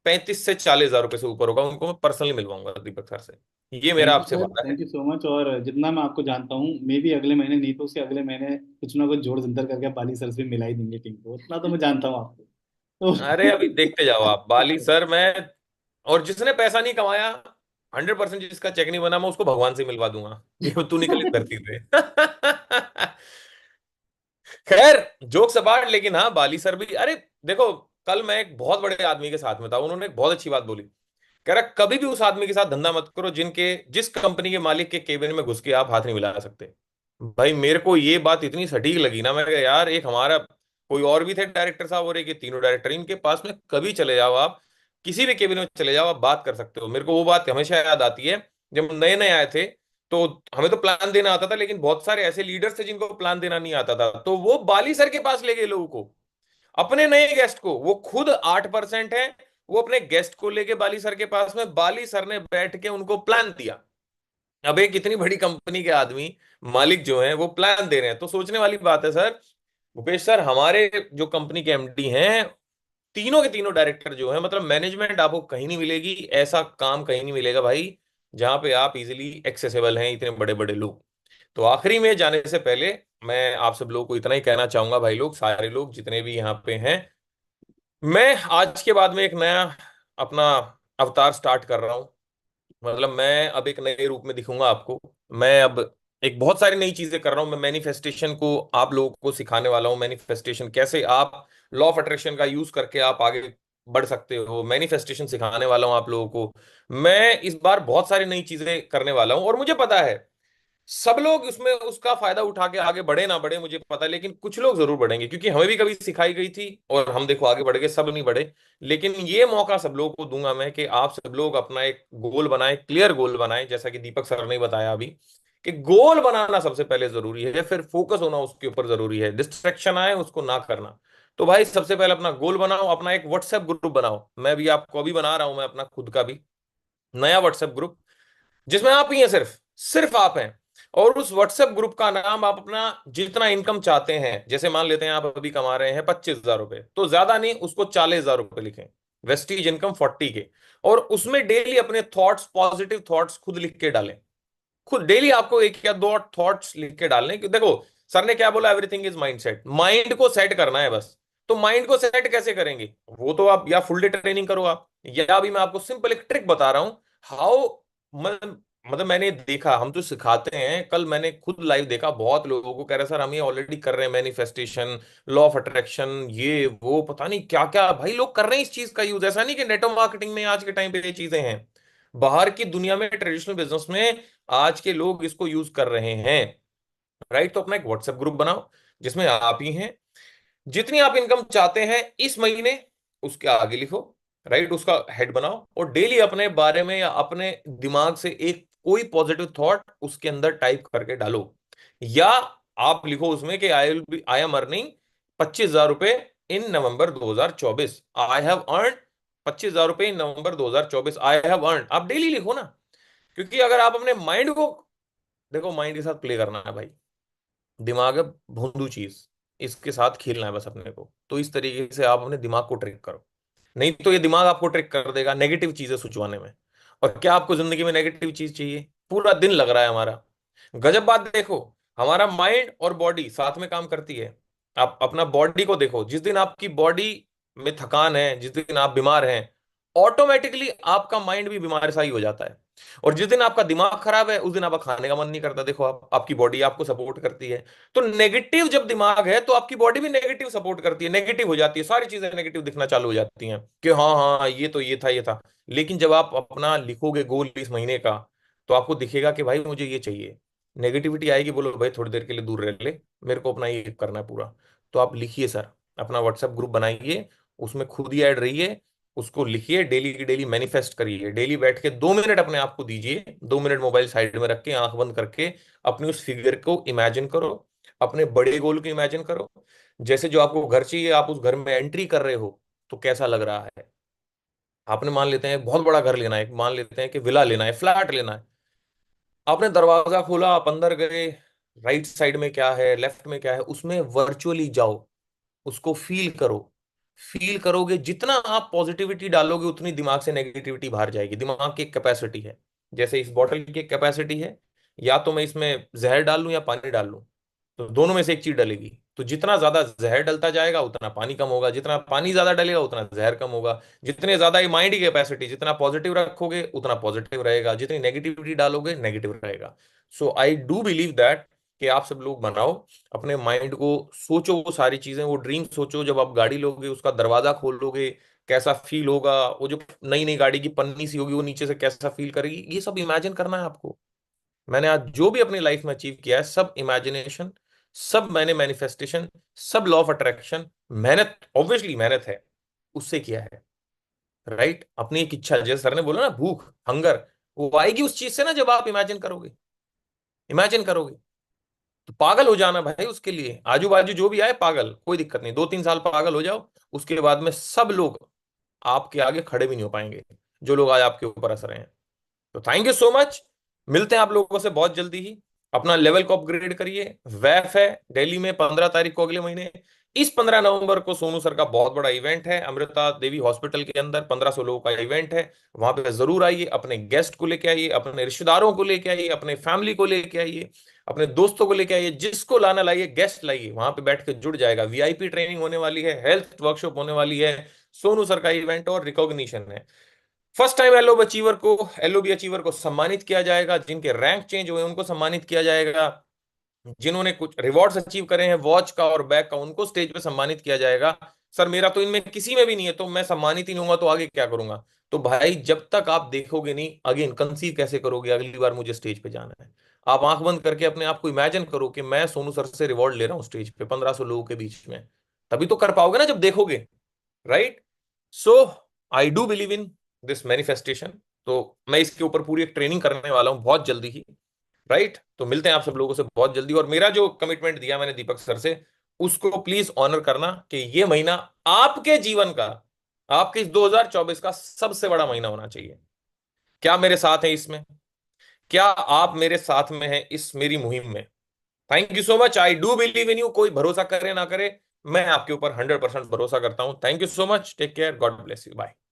35 से 40 हजार रुपए से ऊपर होगा, उनको मैं पर्सनली मिलवाऊंगा दीपक सर से। ये मेरा थैंक यू आपसे सर, वादा है। Thank you so much. और जितना मैं आपको जानता हूँ, मे भी अगले महीने नहीं तो उसके अगले महीने कुछ ना कुछ जोड़ जंतर करके बाली सर से मिला ही देंगे टीम को, उतना तो मैं जानता हूँ आपको। अरे अभी देखते जाओ आप, बाली तो सर मैं, और जिसने पैसा नहीं कमाया, 100% जिसका चेक नहीं बना, मैं उसको भगवान से मिलवा दूंगा कि तू निकल इस धरती से। खैर, जोक सपाट, लेकिन हाँ बाली सर भी, अरे देखो, कल मैं एक बहुत बड़े आदमी के साथ में था, उन्होंने एक बहुत अच्छी बात बोली। कह रहा कभी भी उस आदमी के साथ धंधा मत करो जिस कंपनी के मालिक के केबिन में घुस के आप हाथ नहीं मिला सकते। भाई मेरे को ये बात इतनी सटीक लगी ना, मैं कहा यार, एक हमारा कोई और भी थे डायरेक्टर साहब, और एक ये तीनों डायरेक्टर, इनके पास में कभी चले जाओ आप, किसी भी केबिन में चले जाओ, आप बात कर सकते हो। मेरे को वो बात हमेशा याद आती है, जब नए नए आए थे तो हमें तो प्लान देना आता था, लेकिन बहुत सारे ऐसे लीडर्स थे जिनको प्लान देना नहीं आता था, तो वो बाली सर के पास ले गए लोगों को, अपने नए गेस्ट को। वो खुद 8% है, वो अपने गेस्ट को लेके बाली सर के पास में, बाली सर ने बैठ के उनको प्लान दिया। अब एक इतनी बड़ी कंपनी के आदमी, मालिक जो हैं, वो प्लान दे रहे हैं, तो सोचने वाली बात है सर। भूपेश सर, हमारे जो कंपनी के एमडी हैं, तीनों के तीनों डायरेक्टर जो हैं, मतलब मैनेजमेंट आपको कहीं नहीं मिलेगी, ऐसा काम कहीं नहीं मिलेगा भाई, जहां पे आप इजीली एक्सेसिबल हैं, इतने बड़े बड़े लोग। तो आखिरी में जाने से पहले मैं आप सब लोगों को इतना ही कहना चाहूंगा, भाई लोग, सारे लोग जितने भी यहाँ पे हैं, मैं आज के बाद में एक नया अपना अवतार स्टार्ट कर रहा हूँ। मतलब मैं अब एक नए रूप में दिखूंगा आपको। मैं अब एक बहुत सारी नई चीजें कर रहा हूं। मैं मैनिफेस्टेशन को आप लोगों को सिखाने वाला हूं, मैनिफेस्टेशन कैसे आप लॉ ऑफ अट्रैक्शन का यूज करके आप आगे बढ़ सकते हो, मैनिफेस्टेशन सिखाने वाला हूं आप लोगों को। मैं इस बार बहुत सारी नई चीजें करने वाला हूं, और मुझे पता है सब लोग उसमें उसका फायदा उठा के आगे बढ़े ना बढ़े मुझे पता है, लेकिन कुछ लोग जरूर बढ़ेंगे, क्योंकि हमें भी कभी सिखाई गई थी और हम देखो आगे बढ़ गए, सब नहीं बढ़े। लेकिन ये मौका सब लोगों को दूंगा मैं, कि आप सब लोग अपना एक गोल बनाएं, क्लियर गोल बनाएं, जैसा कि दीपक सर ने बताया अभी, कि गोल बनाना सबसे पहले जरूरी है, फिर फोकस होना उसके ऊपर जरूरी है, डिस्ट्रैक्शन आए उसको ना करना। तो भाई सबसे पहले अपना गोल बनाओ, अपना एक व्हाट्सएप ग्रुप बनाओ। मैं भी आपको अभी बना रहा हूं, मैं अपना खुद का भी नया व्हाट्सएप ग्रुप, जिसमें आप ही हैं, सिर्फ सिर्फ आप हैं। और उस व्हाट्सएप ग्रुप का नाम आप अपना जितना इनकम चाहते हैं, जैसे मान लेते हैं आप अभी कमा रहे हैं 25,000 रुपए, तो ज्यादा नहीं, उसको 40,000 रुपए लिखें, वेस्टीज इनकम 40 के। और उसमें डेली अपने थॉट्स, पॉजिटिव थॉट्स खुद लिख के डालें। खुद डेली आपको एक या दो थॉट्स लिख के डालने कि देखो, सर ने क्या बोला, everything is mind set, mind को सेट करना है बस। तो माइंड को सेट कैसे करेंगे, वो तो आप या फुल डे ट्रेनिंग करो आप, या अभी मैं आपको सिंपल एक ट्रिक बता रहा हूं, हाउ। मतलब मैंने देखा, हम तो सिखाते हैं, कल मैंने खुद लाइव देखा, बहुत लोगों को कह रहे सर हम ये ऑलरेडी कर रहे हैं, मैनिफेस्टेशन, लॉ ऑफ अट्रैक्शन, ये वो पता नहीं क्या क्या भाई लोग कर रहे हैं इस चीज का यूज। ऐसा नहीं कि नेटवर्क मार्केटिंग में आज के टाइम पे ये चीजें हैं, बाहर की दुनिया में, ट्रेडिशनल बिजनेस में आज के लोग इसको यूज कर रहे हैं। राइट, तो अपना एक व्हाट्सएप ग्रुप बनाओ, जिसमें आप ही हैं, जितनी आप इनकम चाहते हैं इस महीने, उसके आगे लिखो। राइट, उसका हेड बनाओ, और डेली अपने बारे में या अपने दिमाग से एक कोई पॉजिटिव थॉट उसके अंदर टाइप करके डालो। या आप लिखो उसमें कि आई एम अर्निंग 25,000 रुपए इन नवंबर 2024, आई हैव अर्न 25,000 रुपए इन नवंबर 2024, आई हैव अर्न। आप डेली लिखो ना, क्योंकि अगर आप अपने माइंड को देखो, माइंड के साथ प्ले करना है भाई, दिमाग है भोंदू चीज, इसके साथ खेलना है बस अपने को। तो इस तरीके से आप अपने दिमाग को ट्रिक करो, नहीं तो ये दिमाग आपको ट्रिक कर देगा नेगेटिव चीजें सुचवाने में। और क्या आपको जिंदगी में नेगेटिव चीज चाहिए? पूरा दिन लग रहा है हमारा, गजब बात देखो, हमारा माइंड और बॉडी साथ में काम करती है। आप अपना बॉडी को देखो, जिस दिन आपकी बॉडी में थकान है, जिस दिन आप बीमार हैं, ऑटोमेटिकली आपका माइंड भी बीमार सा ही हो जाता है। और जिस दिन आपका दिमाग खराब है, उस दिन आपका खाने का मन नहीं करता। देखो आप, आपकी बॉडी आपको सपोर्ट करती है। तो नेगेटिव जब दिमाग है, तो आपकी बॉडी भी नेगेटिव सपोर्ट करती है, नेगेटिव हो जाती है, सारी चीजें नेगेटिव दिखना चालू हो जाती हैं, कि हाँ हाँ ये तो ये था ये था। लेकिन जब आप अपना लिखोगे गोल इस महीने का, तो आपको दिखेगा कि भाई मुझे ये चाहिए। नेगेटिविटी आएगी, बोलो भाई थोड़ी देर के लिए दूर रह ले, मेरे को अपना ये करना है पूरा। तो आप लिखिए सर, अपना व्हाट्सएप ग्रुप बनाइए, उसमें खुद ही ऐड रहिए, उसको लिखिए, डेली की डेली मैनिफेस्ट करिए, डेली बैठ के 2 मिनट अपने आप को दीजिए, 2 मिनट मोबाइल साइड में रख के आंख बंद करके अपनी उस फिगर को इमेजिन करो, अपने बड़े गोल को इमेजिन करो। जैसे जो आपको घर चाहिए, आप उस घर में एंट्री कर रहे हो तो कैसा लग रहा है। आपने मान लेते हैं एक बहुत बड़ा घर लेना है, मान लेते हैं कि विला लेना है, फ्लैट लेना है। आपने दरवाजा खोला, आप अंदर गए, राइट साइड में क्या है, लेफ्ट में क्या है, उसमें वर्चुअली जाओ, उसको फील करो। फील करोगे, जितना आप पॉजिटिविटी डालोगे उतनी दिमाग से नेगेटिविटी बाहर जाएगी। दिमाग की एक कैपेसिटी है, जैसे इस बॉटल की एक कैपेसिटी है, या तो मैं इसमें जहर डाल लूं या पानी डाल लूं, तो दोनों में से एक चीज डलेगी। तो जितना ज्यादा जहर डलता जाएगा उतना पानी कम होगा, जितना पानी ज्यादा डलेगा उतना जहर कम होगा। जितने ज्यादा ये माइंड की कैपेसिटी, जितना पॉजिटिव रखोगे उतना पॉजिटिव रहेगा, जितनी नेगेटिविटी डालोगे नेगेटिव रहेगा। सो आई डू बिलीव दैट कि आप सब लोग बनाओ अपने माइंड को, सोचो वो सारी चीजें, वो ड्रीम सोचो। जब आप गाड़ी लोगे, उसका दरवाजा खोलोगे, कैसा फील होगा, वो जो नई नई गाड़ी की पन्नी सी होगी वो नीचे से कैसा फील करेगी, ये सब इमेजिन करना है आपको। मैंने आज जो भी अपनी लाइफ में अचीव किया है, सब इमेजिनेशन, सब मैंने मैनिफेस्टेशन, सब लॉ ऑफ अट्रैक्शन, मेहनत, ऑब्वियसली मेहनत है, उससे किया है। राइट, अपनी एक इच्छा, जैसे सर ने बोला ना, भूख, हंगर, वो आएगी उस चीज से ना जब आप इमेजिन करोगे। इमेजिन करोगे तो पागल हो जाना भाई, उसके लिए आजू बाजू जो भी आए पागल, कोई दिक्कत नहीं, 2-3 साल पागल हो जाओ, उसके बाद में सब लोग आपके आगे खड़े भी नहीं हो पाएंगे, जो लोग आज आपके ऊपर हंस रहे हैं। तो थैंक यू सो मच, मिलते हैं आप लोगों से बहुत जल्दी ही। अपना लेवल को अपग्रेड करिए। वैफ है दिल्ली में 15 तारीख को, अगले महीने। इस 15 नवंबर को सोनू सर का बहुत बड़ा इवेंट है अमृता देवी हॉस्पिटल के अंदर, 1500 लोगों का इवेंट है। वहां पे जरूर आइए, अपने गेस्ट को लेके आइए, अपने रिश्तेदारों को लेके आइए, अपने फैमिली को लेके आइए, अपने दोस्तों को लेके आइए, जिसको लाना लाइए, गेस्ट लाइए, वहां पे बैठ के जुड़ जाएगा। वीआईपी ट्रेनिंग होने वाली है, हेल्थ वर्कशॉप होने वाली है, सोनू सर का इवेंट और रिकॉग्निशन है। फर्स्ट टाइम एलओबी अचीवर को सम्मानित किया जाएगा, जिनके रैंक चेंज हुए उनको सम्मानित किया जाएगा, जिन्होंने कुछ रिवॉर्ड्स अचीव करे हैं वॉच का और बैग का, उनको स्टेज पे सम्मानित किया जाएगा। सर मेरा तो इनमें किसी में भी नहीं है, तो मैं सम्मानित ही नहीं होऊंगा तो आगे क्या करूंगा। तो भाई जब तक आप देखोगे नहीं, अगेन कंसीव कैसे करोगे अगली बार मुझे स्टेज पे जाना है। आप आंख बंद करके अपने आप को इमेजिन करो कि मैं सोनू सर से रिवॉर्ड ले रहा हूँ स्टेज पे 1500 लोगों के बीच में, तभी तो कर पाओगे ना जब देखोगे। Right, so I do believe in this manifestation. तो मैं इसके ऊपर पूरी एक ट्रेनिंग करने वाला हूं बहुत जल्दी ही। राइट, तो मिलते हैं आप सब लोगों से बहुत जल्दी, और मेरा जो कमिटमेंट दिया मैंने दीपक सर से, उसको प्लीज ऑनर करना कि ये महीना आपके जीवन का, आपके इस 2024 का सबसे बड़ा महीना होना चाहिए। क्या मेरे साथ हैं इसमें? क्या आप मेरे साथ में हैं इस मेरी मुहिम में? Thank you so much, I do believe in you. कोई भरोसा करे ना करे, मैं आपके ऊपर 100% भरोसा करता हूं। Thank you so much, take care, God bless you, bye.